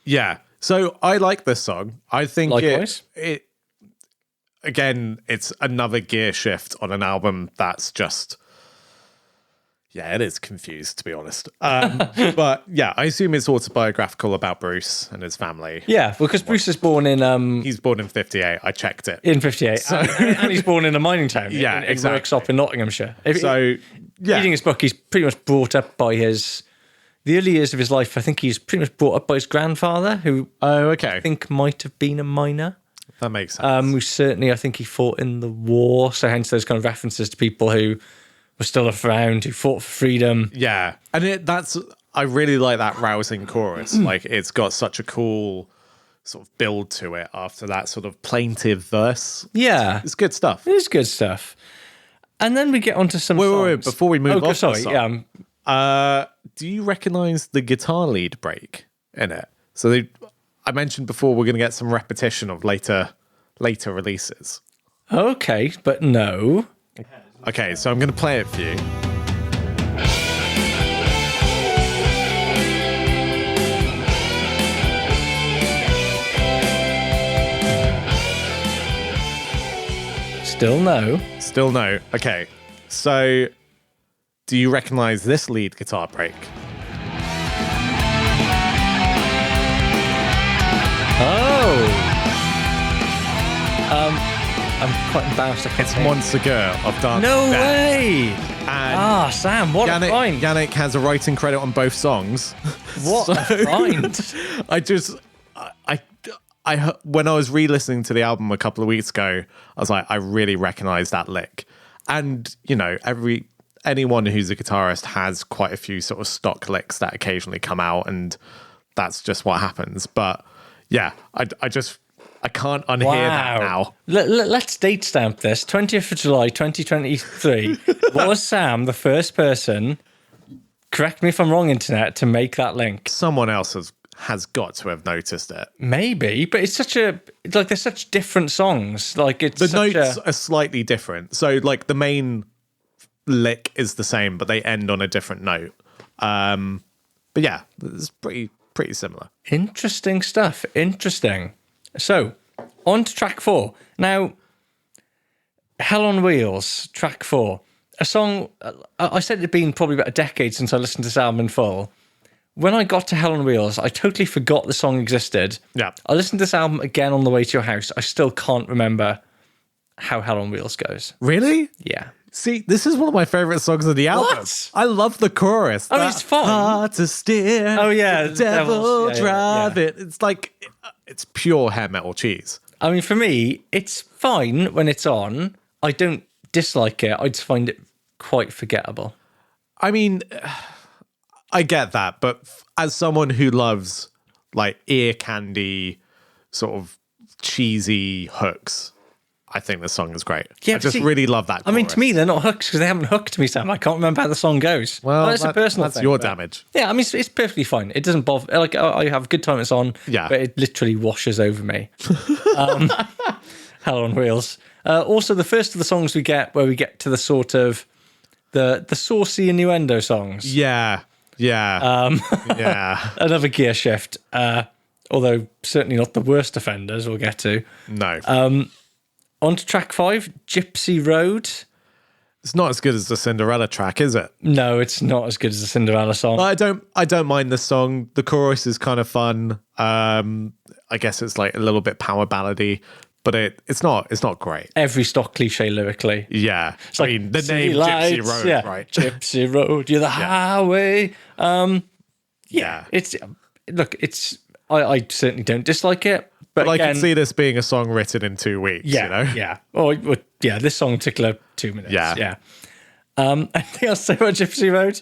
Yeah. So I like this song. I think Likewise. it again, it's another gear shift on an album that's just, it is confused, to be honest. But yeah, I assume it's autobiographical about Bruce and his family. Yeah, because Bruce is born in... he's born in 58. I checked it. In 58. So, and he's born in a mining town. Yeah, in exactly. Worksop in Nottinghamshire. Reading his book, he's pretty much brought up by the early years of his life, I think he's pretty much brought up by his grandfather, who I think might have been a miner. That makes sense. Who certainly, I think he fought in the war. So hence those kind of references to people who were still around, who fought for freedom. Yeah. And I really like that rousing chorus. Like, it's got such a cool sort of build to it after that sort of plaintive verse. Yeah. It's good stuff. It is good stuff. And then we get onto some songs. Wait, before we move on. Sorry, do you recognize the guitar lead break in it? So I mentioned before we're going to get some repetition of later releases. Okay, but no. Okay, so I'm going to play it for you. Still no. Still no. Okay, so do you recognize this lead guitar break? I'm quite embarrassed. I can't It's say. Monster Girl of Dance. No Death. way! And Sam, what a find! Janick has a writing credit on both songs. What a find! I when I was re-listening to the album a couple of weeks ago, I was like, I really recognize that lick. And, you know, anyone who's a guitarist has quite a few sort of stock licks that occasionally come out, and that's just what happens. But yeah, I can't unhear that now. Let's date stamp this. 20th of July, 2023. Was Sam the first person, correct me if I'm wrong, internet, to make that link? Someone else has got to have noticed it. Maybe, but it's they're such different songs. Like it's the notes are slightly different. So like the main lick is the same, but they end on a different note. But yeah, it's pretty similar. Interesting stuff. Interesting. So, on to track 4. Now, Hell on Wheels, track 4. A song, I said it had been probably about a decade since I listened to this album in full. When I got to Hell on Wheels, I totally forgot the song existed. Yeah. I listened to this album again on the way to your house. I still can't remember how Hell on Wheels goes. Really? Yeah. See, this is one of my favorite songs of the album. What? I love the chorus. I mean, it's fine. Hard to steer. Oh, yeah. The devil Yeah, drive yeah. it. It's like, it's pure hair metal cheese. I mean, for me, it's fine when it's on. I don't dislike it. I just find it quite forgettable. I mean, I get that, but as someone who loves like ear candy, sort of cheesy hooks, I think the song is great. Yeah, I just see, really love that I mean, chorus. to me, they're not hooks because they haven't hooked me, Sam. I can't remember how the song goes. Well, that's a personal that's thing. your but- damage. Yeah, I mean, it's perfectly fine. It doesn't bother. Like, I have a good time it's on. Yeah. But it literally washes over me. Hell on Wheels. Also, the first of the songs we get, where we get to the sort of the saucy innuendo songs. Yeah. Yeah. Yeah. Another gear shift. Although certainly not the worst offenders. We'll get to. No. On to track 5, Gypsy Road. It's not as good as the Cinderella track, is it? No, it's not as good as the Cinderella song. I don't mind the song. The chorus is kind of fun. I guess it's like a little bit power ballady, but it's not great. Every stock cliche lyrically. Yeah. It's I like mean, the city name lights, Gypsy Road, yeah. right? Gypsy Road, you're the highway. Yeah. It's I certainly don't dislike it. But I again, can see this being a song written in 2 weeks, yeah, you know? yeah. Well, yeah, this song in particular, 2 minutes. Yeah. Yeah. Anything else to say about Gypsy Road?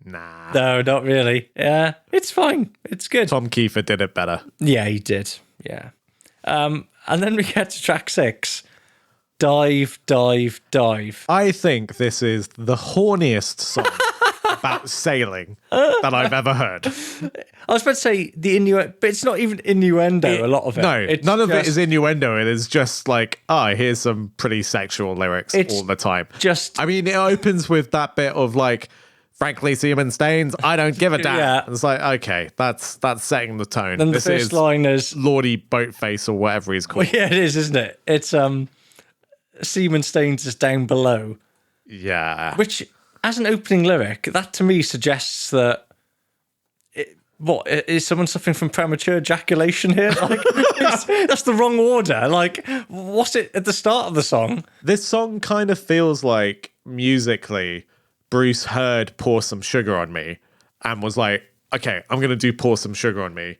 Nah. No, not really. Yeah, it's fine. It's good. Tom Kiefer did it better. Yeah, he did. Yeah. And then we get to track 6. Dive, dive, dive. I think this is the horniest song about sailing that I've ever heard. I was about to say the innuendo, but it's not even innuendo, a lot of it. No, It's none of it just- is innuendo. It is just like, here's some pretty sexual lyrics It's all the time. just- I mean, it opens with that bit of like, frankly, semen stains, I don't give a damn. Yeah. It's like, okay, that's setting the tone. Then the This first is line is, Lordy Boatface or whatever he's called. yeah, it is, isn't it? It's semen stains is down below, Yeah. which as an opening lyric, that to me suggests that what is someone suffering from premature ejaculation here? Like, that's the wrong order. Like, what's it at the start of the song? This song kind of feels like musically Bruce heard Pour Some Sugar on Me and was like, okay, I'm going to do Pour Some Sugar on Me,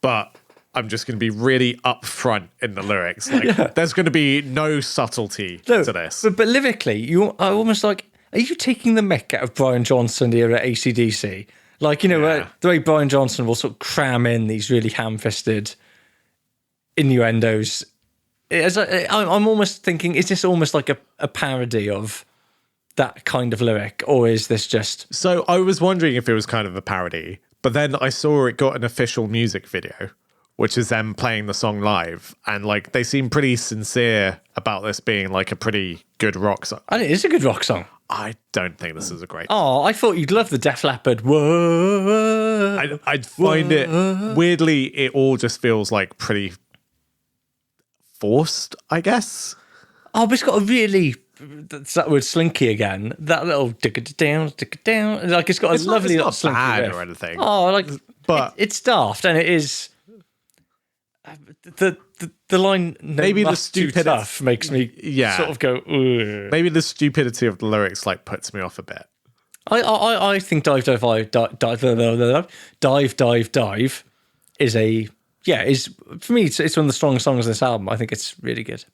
but I'm just going to be really upfront in the lyrics. Like, there's going to be no subtlety to this. But lyrically, you are almost like, are you taking the mick out of Brian Johnson era AC/DC? Like, you know, the way Brian Johnson will sort of cram in these really ham-fisted innuendos. I'm almost thinking, is this almost like a parody of that kind of lyric, or is this just... So I was wondering if it was kind of a parody, but then I saw it got an official music video, which is them playing the song live, and like they seem pretty sincere about this being like a pretty good rock song. And it is a good rock song. I don't think this is a great. Oh, I thought you'd love the Def Leppard. Whoa. I'd find it weirdly. It all just feels like pretty forced, I guess. Oh, but it's got a really... That's that word slinky again. That little dig it down. Like, it's got a lovely little not slinky bad riff. or anything. Oh, like, But- it's daft, and it is... The the line Maybe the too stupidity tough makes me sort of go, ugh. Maybe the stupidity of the lyrics like puts me off a bit. I think dive is for me it's one of the strongest songs of this album. I think it's really good.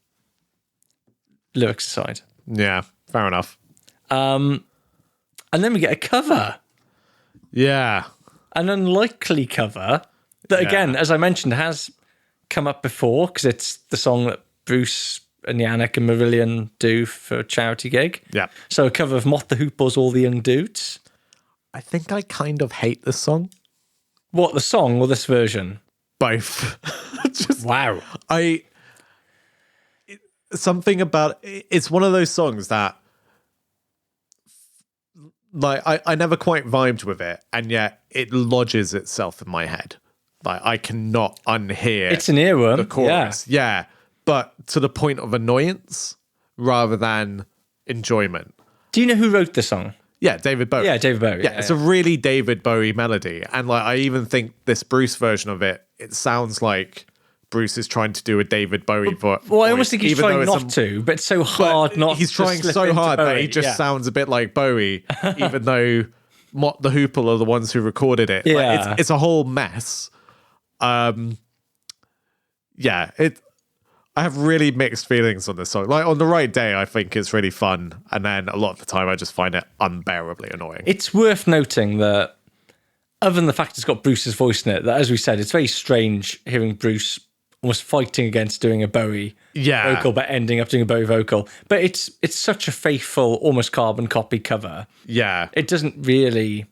Lyrics aside. Yeah, fair enough. And then we get a cover. Yeah. An unlikely cover that, again, as I mentioned, has come up before because it's the song that Bruce and Janick and Marillion do for a charity gig. Yeah. So a cover of Mott the Hoople's All the Young Dudes. I think I kind of hate this song. What, the song or this version? Both. Wow. Something about it's one of those songs that like I never quite vibed with it, and yet it lodges itself in my head. Like I cannot unhear it's an earworm. The chorus. Yeah. But to the point of annoyance rather than enjoyment. Do you know who wrote the song? Yeah, David Bowie. Yeah, David Bowie. Yeah, it's a really David Bowie melody. And like I even think this Bruce version of it, it sounds like Bruce is trying to do a David Bowie voice. Well, I almost think he's trying not to, but it's so hard not he's trying so hard that he just sounds a bit like Bowie, even though Mott the Hoople are the ones who recorded it. Yeah. Like, it's a whole mess. I have really mixed feelings on this song. Like on the right day, I think it's really fun, and then a lot of the time, I just find it unbearably annoying. It's worth noting that, other than the fact it's got Bruce's voice in it, that as we said, it's very strange hearing Bruce almost fighting against doing a Bowie vocal, but ending up doing a Bowie vocal. But it's such a faithful, almost carbon copy cover. Yeah, it doesn't really.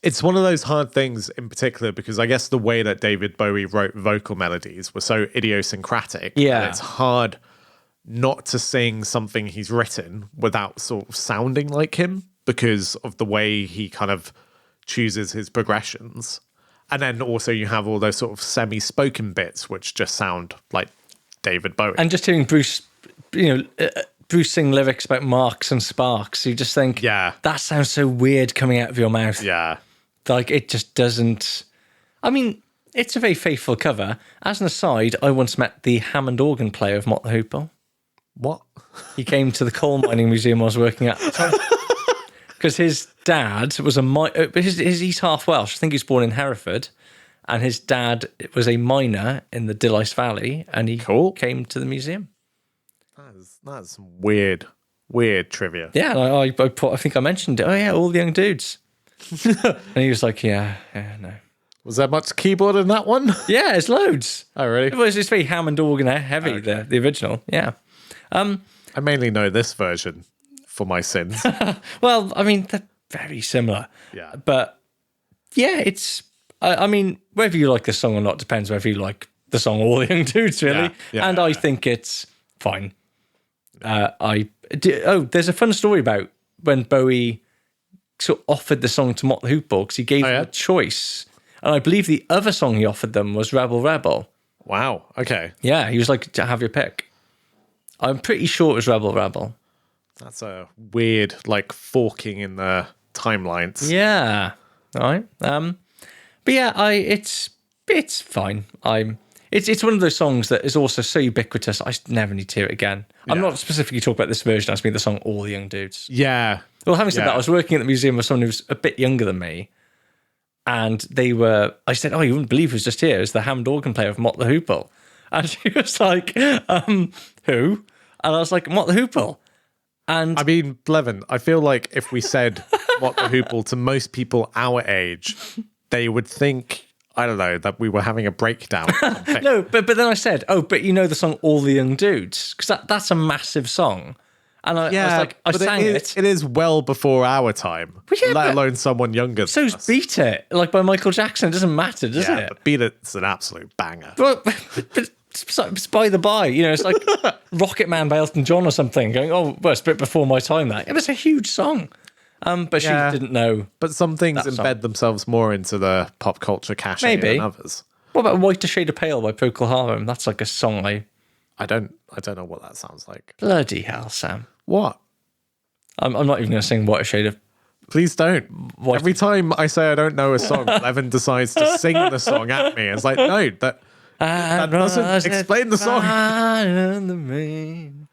It's one of those hard things in particular because I guess the way that David Bowie wrote vocal melodies were so idiosyncratic. Yeah. And it's hard not to sing something he's written without sort of sounding like him because of the way he kind of chooses his progressions. And then also you have all those sort of semi-spoken bits which just sound like David Bowie. And just hearing Bruce, Bruce sing lyrics about marks and sparks, you just think, that sounds so weird coming out of your mouth. Yeah. Like, it just doesn't. I mean, it's a very faithful cover. As an aside, I once met the Hammond organ player of Mott the Hoople. What? He came to the coal mining museum I was working at the time. Because his dad was he's half Welsh. I think he was born in Hereford. And his dad was a miner in the Dillais Valley. And he came to the museum. That's some weird trivia. Yeah, I think I mentioned it. Oh, yeah, All the Young Dudes. And he was like, yeah, no. Was there much keyboard in that one? Yeah, it's loads. Oh, really? It's very Hammond organ heavy, the original. Yeah. I mainly know this version for my sins. Well, I mean, they're very similar. Yeah. But, yeah, it's... I mean, whether you like the song or not depends whether you like the song All the Young Dudes, really. I think it's fine. There's a fun story about when Bowie sort of offered the song to Mott the Hoople because he gave them a choice. And I believe the other song he offered them was Rebel Rebel. Wow. Okay. Yeah, he was like, to have your pick. I'm pretty sure it was Rebel Rebel. That's a weird, like, forking in the timelines. Yeah. All right. But yeah, it's fine. It's one of those songs that is also so ubiquitous, I never need to hear it again. I'm not specifically talking about this version, I just mean the song All the Young Dudes. Yeah. Well, having said that, I was working at the museum with someone who was a bit younger than me, and I said, oh, you wouldn't believe who's just here. It's the Hammond organ player of Mott the Hoople. And she was like, who? And I was like, Mott the Hoople. And I mean, Blevin, I feel like if we said Mott the Hoople to most people our age, they would think, I don't know, that we were having a breakdown. No, but then I said, oh, but you know the song All the Young Dudes? Because that's a massive song. And I was like, I sang it. It is well before our time, let alone someone younger than us. Beat It, like by Michael Jackson. It doesn't matter, does it? But Beat It's an absolute banger. Well, but it's by the by. It's like Rocket Man by Elton John or something, going, oh, well, it's a bit before my time, that. It was a huge song. But she didn't know. But some things embed themselves more into the pop culture cachet than others. What about White to Shade of Pale by Procol Harum? That's like a song I don't know what that sounds like. Bloody hell, Sam. What? I'm not even going to sing White Shade of... Please don't. Every time I say I don't know a song, Evan decides to sing the song at me. It's like, no, That doesn't explain the song. In the rain.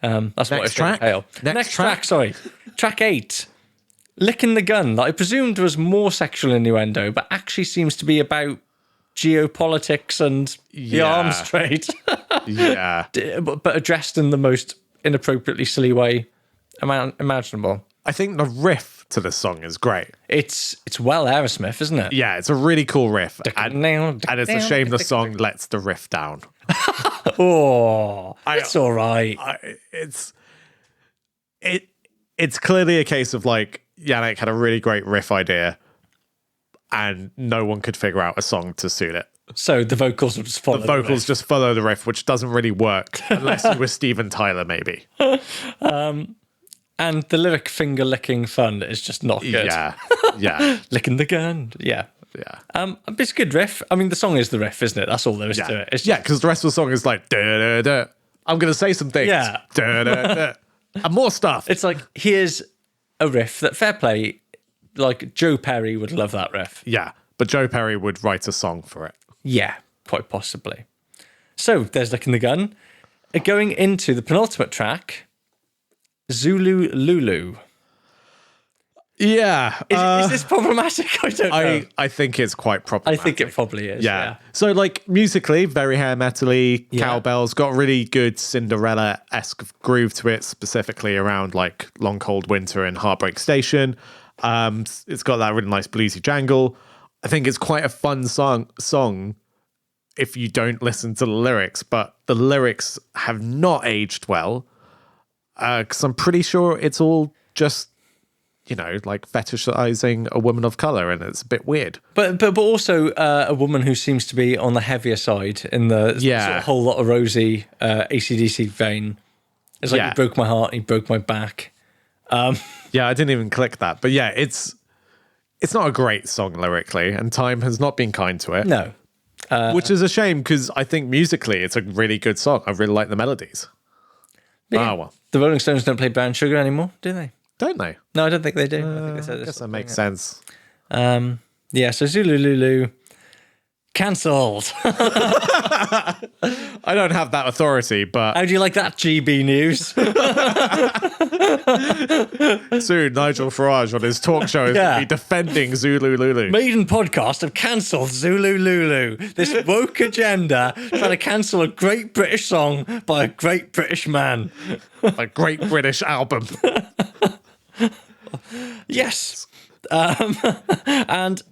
That's what Next I track. Next track. Sorry, track 8. Licking the Gun, that I presumed was more sexual innuendo, but actually seems to be about geopolitics and the arms trade. Yeah. But addressed in the most inappropriately silly way imaginable. I think the riff to this song is great. It's well Aerosmith, isn't it? Yeah, it's a really cool riff. And it's a shame the song lets the riff down. It's all right. It's clearly a case of like Janick had a really great riff idea and no one could figure out a song to suit it. So the vocals will just follow the vocals just follow the riff, which doesn't really work unless you were Steven Tyler, maybe. And the lyric "finger licking fun" is just not good. Yeah. Licking the gun. Yeah. It's a good riff. I mean, the song is the riff, isn't it? That's all there is to it. It's just, because the rest of the song is like, da, da, da. I'm going to say some things. Yeah. Da, da, da. And more stuff. It's like, here's a riff that, fair play, like Joe Perry would love that riff. Yeah, but Joe Perry would write a song for it. Yeah, quite possibly. So there's Licking the Gun. Going into the penultimate track, Zulu Lulu. Yeah. Is this problematic? I don't know. I think it's quite problematic. I think it probably is. Yeah. So, like, musically, very hair metal-y, cowbells, got a really good Cinderella-esque groove to it, specifically around, like, Long Cold Winter and Heartbreak Station. It's got that really nice bluesy jangle. I think it's quite a fun song if you don't listen to the lyrics, but the lyrics have not aged well, because I'm pretty sure it's all just, you know, like fetishizing a woman of color, and it's a bit weird. But also a woman who seems to be on the heavier side in the sort of Whole Lot of Rosie AC/DC vein. It's like, he broke my heart, he broke my back. Yeah, I didn't even click that. But yeah, it's not a great song lyrically, and time has not been kind to it. No. Which is a shame, because I think musically it's a really good song. I really like the melodies. Yeah. Well. The Rolling Stones don't play Brown Sugar anymore, do they? Don't they? No, I don't think they do. I think they said I guess that makes sense. Yeah, so Zulu Lulu cancelled. I don't have that authority, but How do you like that, GB News? soon Nigel Farage on his talk show is going to be defending Zulu Lulu. Maiden podcast have cancelled Zulu Lulu. This woke agenda trying to cancel a great British song by a great British man. A great British album. Yes. And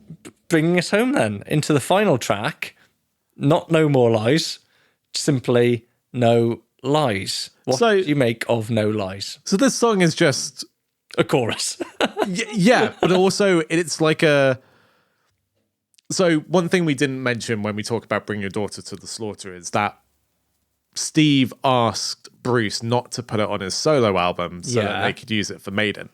bringing us home then into the final track, not No More Lies, simply No Lies. What do you make of No Lies? So this song is just a chorus. Yeah, but also it's like a... So one thing we didn't mention when we talk about Bring Your Daughter to the Slaughter is that Steve asked Bruce not to put it on his solo album so that they could use it for Maiden.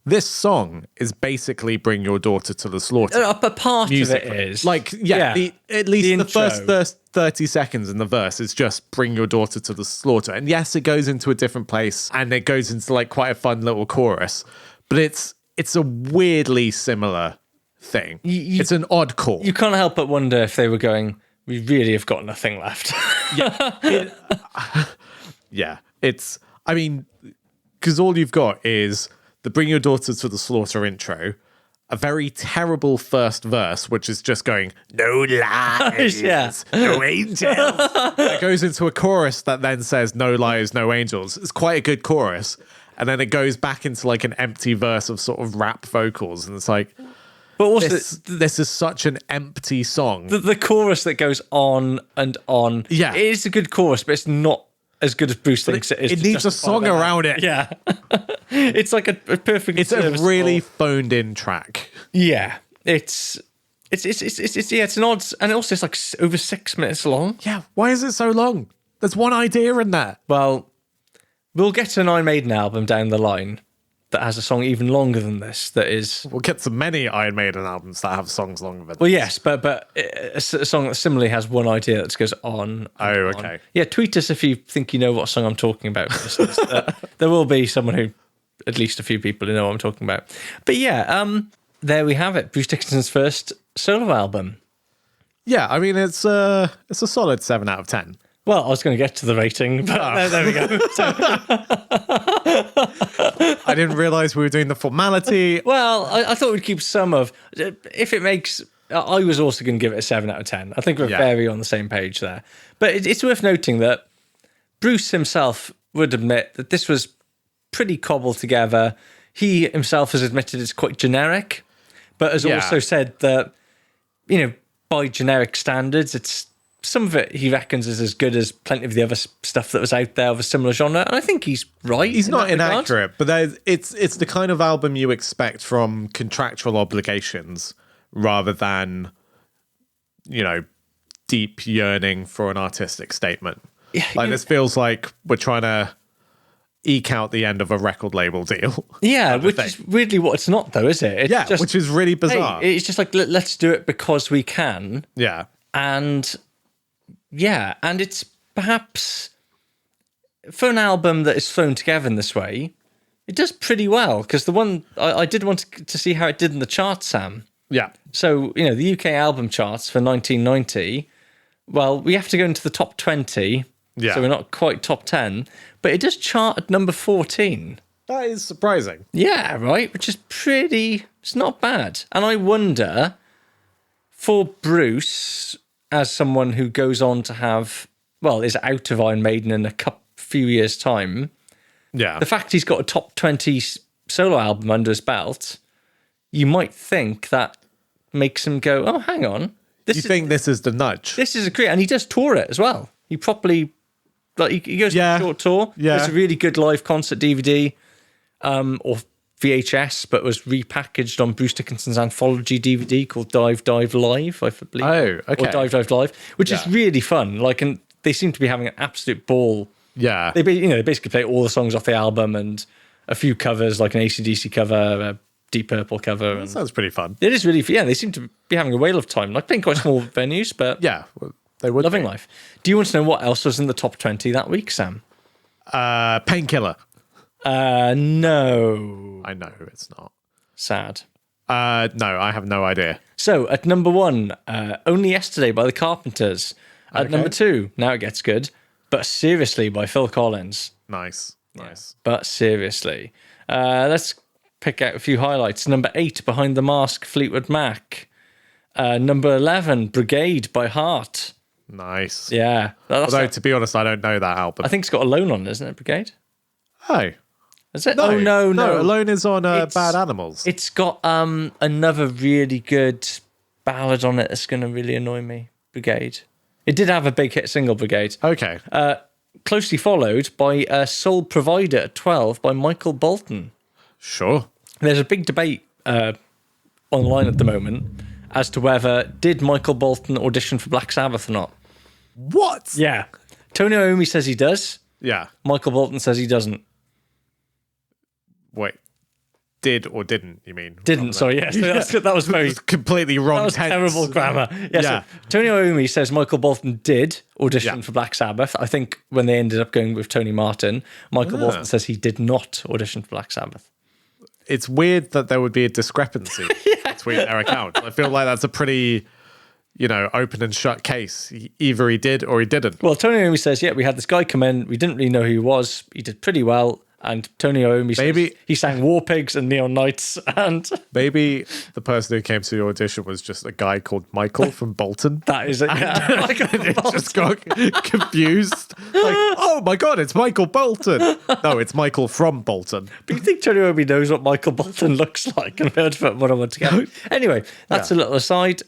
This song is basically Bring Your Daughter to the Slaughter. A part musically. Of it is. Like, at least the first 30 seconds in the verse is just Bring Your Daughter to the Slaughter. And yes, it goes into a different place and it goes into like quite a fun little chorus, but it's a weirdly similar thing. It's an odd call. You can't help but wonder if they were going, we really have got nothing left. It's, I mean, because all you've got is the Bring Your Daughter to the Slaughter intro, a very terrible first verse, which is just going, no lies, no angels. It goes into a chorus that then says, no lies, no angels. It's quite a good chorus. And then it goes back into like an empty verse of sort of rap vocals. And it's like, but also, this is such an empty song. The chorus that goes on and on. Yeah. It is a good chorus, but it's not as good as Bruce thinks it is. It needs a song around it. Yeah. It's like a perfect. It's a really phoned in track. Yeah. It's an odd, and also it's like over 6 minutes long. Yeah. Why is it so long? There's one idea in there. Well, we'll get to an Iron Maiden album down the line that has a song even longer than this. That is, we'll get to many Iron Maiden albums that have songs longer than well, yes, but a song that similarly has one idea that goes on. Okay. On. Yeah, tweet us if you think you know what song I'm talking about. There will be someone who, at least a few people who know what I'm talking about. But yeah, there we have it. Bruce Dickinson's first solo album. Yeah, I mean, it's a solid 7 out of 10. Well, I was going to get to the rating, but there we go. So, I didn't realize we were doing the formality. well, I thought we'd keep some of... If it makes... I was also going to give it a 7 out of 10. I think we're very on the same page there. But it's worth noting that Bruce himself would admit that this was pretty cobbled together. He himself has admitted it's quite generic, but has also said that, by generic standards, it's some of it he reckons is as good as plenty of the other stuff that was out there of a similar genre. And I think he's right. He's not inaccurate, but it's the kind of album you expect from contractual obligations rather than, deep yearning for an artistic statement. Yeah, this feels like we're trying to eke out the end of a record label deal. Yeah, which is weirdly what it's not, though, is it? It's just, which is really bizarre. Hey, it's just like, let's do it because we can. Yeah. And it's perhaps, for an album that is thrown together in this way, it does pretty well. Because the one, I did want to see how it did in the charts, Sam. Yeah. So, the UK album charts for 1990, well, we have to go into the top 20. Yeah. So we're not quite top 10, but it does chart at number 14. That is surprising. Yeah, right? Which is it's not bad. And I wonder, for Bruce, as someone who goes on to have, is out of Iron Maiden in a few years' time, the fact he's got a top 20 solo album under his belt, you might think that makes him go, oh, hang on. You think this is the nudge? This is a great, and he does tour it as well. He properly, he goes on a short tour. Yeah. It's a really good live concert DVD, or VHS, but was repackaged on Bruce Dickinson's anthology DVD called Dive Dive Live, I believe. Oh, okay. Or Dive Dive Live, which is really fun. And they seem to be having an absolute ball. Yeah. They basically play all the songs off the album and a few covers, like an AC/DC cover, a Deep Purple cover. That sounds pretty fun. It is really fun. Yeah, they seem to be having a whale of time. Playing quite small venues, but they would loving life. Do you want to know what else was in the top 20 that week, Sam? Painkiller. No. I know it's not. Sad. No, I have no idea. So at number 1, Only Yesterday by the Carpenters. At number 2, Now It Gets Good, But Seriously by Phil Collins. Nice. But Seriously. Let's pick out a few highlights. Number 8, Behind the Mask, Fleetwood Mac. Number 11, Brigade by Heart. Nice. Yeah. Although, to be honest, I don't know that album. I think it's got Alone on it, isn't it, Brigade? Oh. Is it? No. Oh, no. Alone is on Bad Animals. It's got another really good ballad on it that's going to really annoy me, Brigade. It did have a big hit single, Brigade. Okay. Closely followed by Soul Provider at 12 by Michael Bolton. Sure. There's a big debate online at the moment as to whether did Michael Bolton audition for Black Sabbath or not. What? Yeah. Tony Iommi says he does. Yeah. Michael Bolton says he doesn't. Wait. Did or didn't, you mean? Didn't, sorry, yes. That was very... completely wrong. That was terrible grammar. So Tony Iommi says Michael Bolton did audition for Black Sabbath. I think when they ended up going with Tony Martin, Michael Bolton says he did not audition for Black Sabbath. It's weird that there would be a discrepancy between their accounts. I feel like that's a pretty, open and shut case. Either he did or he didn't. Well, Tony Iommi says, we had this guy come in. We didn't really know who he was. He did pretty well. And Tony Iommi says he sang War Pigs and Neon Nights. And maybe the person who came to the audition was just a guy called Michael from Bolton. That is it. Yeah. It just got confused. Oh my God, it's Michael Bolton. No, it's Michael from Bolton. But you think Tony Iommi knows what Michael Bolton looks like and heard put one on one together. Anyway, that's a little aside.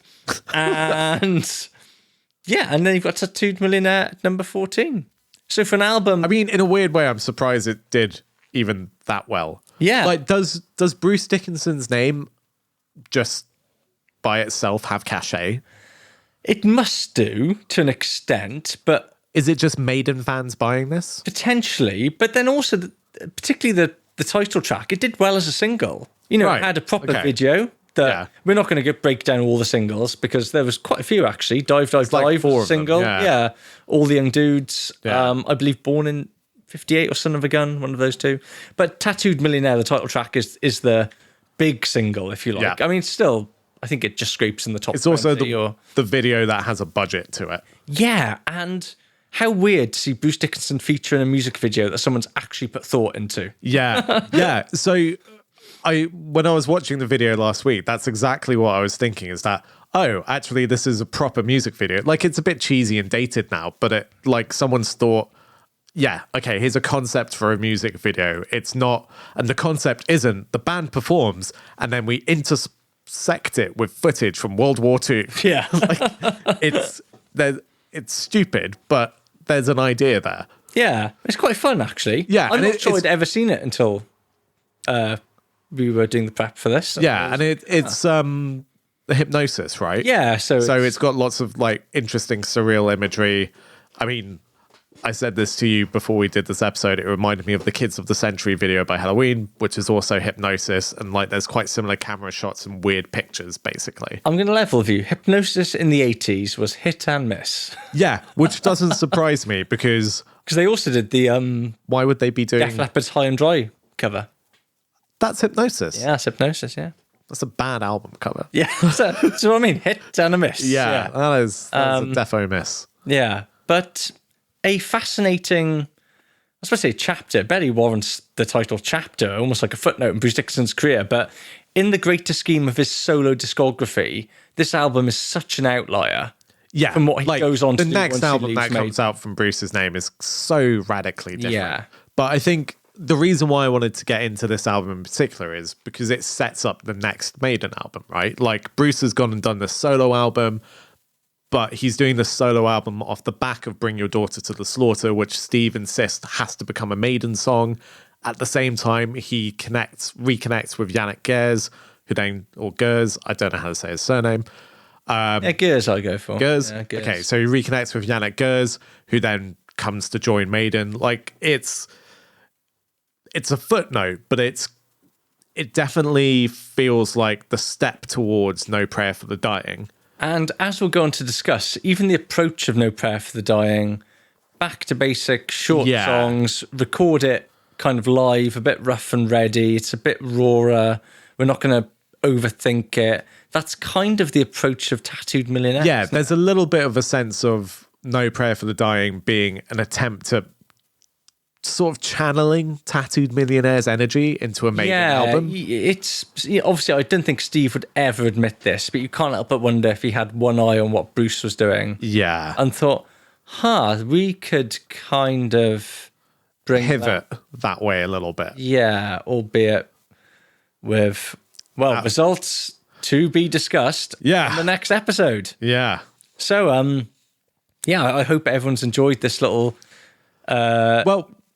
And and then you've got Tattooed Millionaire at number 14. So for an album... I mean, in a weird way, I'm surprised it did even that well. Yeah. Does Bruce Dickinson's name just by itself have cachet? It must do, to an extent, but... Is it just Maiden fans buying this? Potentially, but then also, particularly the title track, it did well as a single. It had a proper video. We're not going to break down all the singles because there was quite a few actually. Dive Dive Live was a single. Yeah. All the Young Dudes. Yeah. I believe Born in 58 or Son of a Gun, one of those two. But Tattooed Millionaire, the title track, is the big single, if you like. Yeah. I mean, still, I think it just scrapes in the top. It's also 20 the video that has a budget to it. Yeah, and how weird to see Bruce Dickinson feature in a music video that someone's actually put thought into. Yeah, yeah. So when I was watching the video last week, that's exactly what I was thinking, is that, oh, actually this is a proper music video. Like, it's a bit cheesy and dated now, but it, like, someone's thought, yeah, okay, here's a concept for a music video. It's not, and the concept isn't the band performs and then we intersect it with footage from World War II. Yeah. Like, it's stupid, but there's an idea there. Yeah, it's quite fun, actually. Yeah, I'm and not sure I'd ever seen it until we were doing the prep for this. Yeah, and it's the hypnosis, right? Yeah, so it's got lots of like interesting surreal imagery. I mean, I said this to you before we did this episode. It reminded me of the Kids of the Century video by Halloween, which is also hypnosis, and like there's quite similar camera shots and weird pictures, basically. I'm going to level with you. Hypnosis in the 80s was hit and miss. Yeah, which doesn't surprise me because they also did the why would they be doing Def Leppard's High and Dry cover? That's hypnosis. Yeah, that's hypnosis. Yeah, that's a bad album cover. Yeah, so what I mean, hit and a miss. Yeah, that's a defo miss. Yeah, but a fascinating, I was supposed to say chapter, barely warrants the title chapter, almost like a footnote in Bruce Dickinson's career, but in the greater scheme of his solo discography, this album is such an outlier. Yeah, from what he goes on to the do next once album he that leaves comes out from Bruce's name is so radically different. Yeah. But I think the reason why I wanted to get into this album in particular is because it sets up the next Maiden album, right? Like, Bruce has gone and done this solo album, but he's doing this solo album off the back of Bring Your Daughter to the Slaughter, which Steve insists has to become a Maiden song. At the same time, he reconnects with Janick Gers, Gers, I don't know how to say his surname. Gers I go for. Gers? Yeah, Gers. Okay, so he reconnects with Janick Gers, who then comes to join Maiden. Like, it's a footnote, but it definitely feels like the step towards No Prayer for the Dying. And as we'll go on to discuss, even the approach of No Prayer for the Dying, back to basic, short songs, record it kind of live, a bit rough and ready. It's a bit rawer. We're not going to overthink it. That's kind of the approach of Tattooed Millionaire. Yeah, there's a little bit of a sense of No Prayer for the Dying being an attempt to sort of channeling Tattooed Millionaire's energy into a Maiden album. It's obviously, I don't think Steve would ever admit this, but you can't help but wonder if he had one eye on what Bruce was doing. Yeah. And thought, we could kind of pivot that way a little bit. Yeah, albeit with, results to be discussed in the next episode. Yeah. So, I hope everyone's enjoyed this little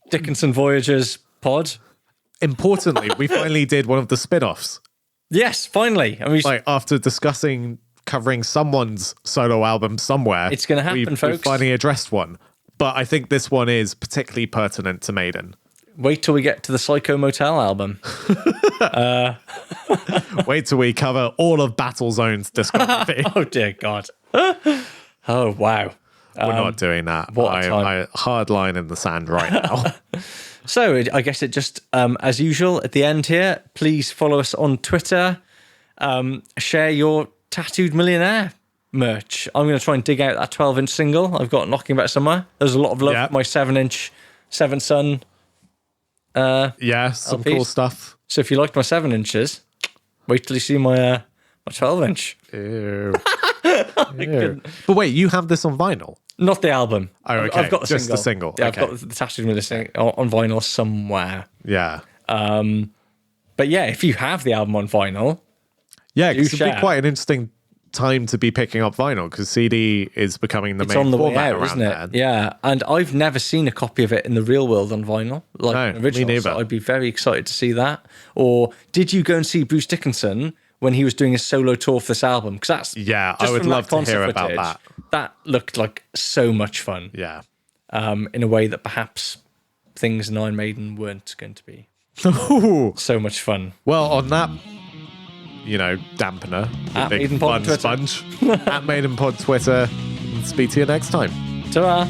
Dickinson Voyagers pod. Importantly, we finally did one of the spin-offs. Yes, finally. I mean, like, after covering someone's solo album somewhere, it's going to happen, folks. We finally addressed one. But I think this one is particularly pertinent to Maiden. Wait till we get to the Psycho Motel album. Wait till we cover all of Battlezone's discography. Oh, dear God. Oh, wow. We're not doing that. I hard line in the sand right now. So I guess it just, as usual, at the end here, please follow us on Twitter. Share your Tattooed Millionaire merch. I'm going to try and dig out that 12-inch single I've got knocking about somewhere. There's a lot of love for my 7-inch Seventh Son. Some LPs. Cool stuff. So if you liked my 7 inches, wait till you see my 12-inch. Ew. Ew. But wait, you have this on vinyl? Not the album. Oh, okay. I've got the single. Yeah, okay. I've got the Tattooed Millionaire on vinyl somewhere. Yeah. But yeah, if you have the album on vinyl, because it'd be quite an interesting time to be picking up vinyl because CD is becoming the main format around, isn't it? Then. Yeah, and I've never seen a copy of it in the real world on vinyl, like an original. Me neither. So I'd be very excited to see that. Or did you go and see Bruce Dickinson when he was doing his solo tour for this album? Because that's I would love to hear about that. That looked like so much fun. Yeah, in a way that perhaps things in Iron Maiden weren't going to be. So much fun. Well, on that, dampener, at big Maiden Pod fun sponge, at Maiden Pod Twitter. Speak to you next time. Ta-ra.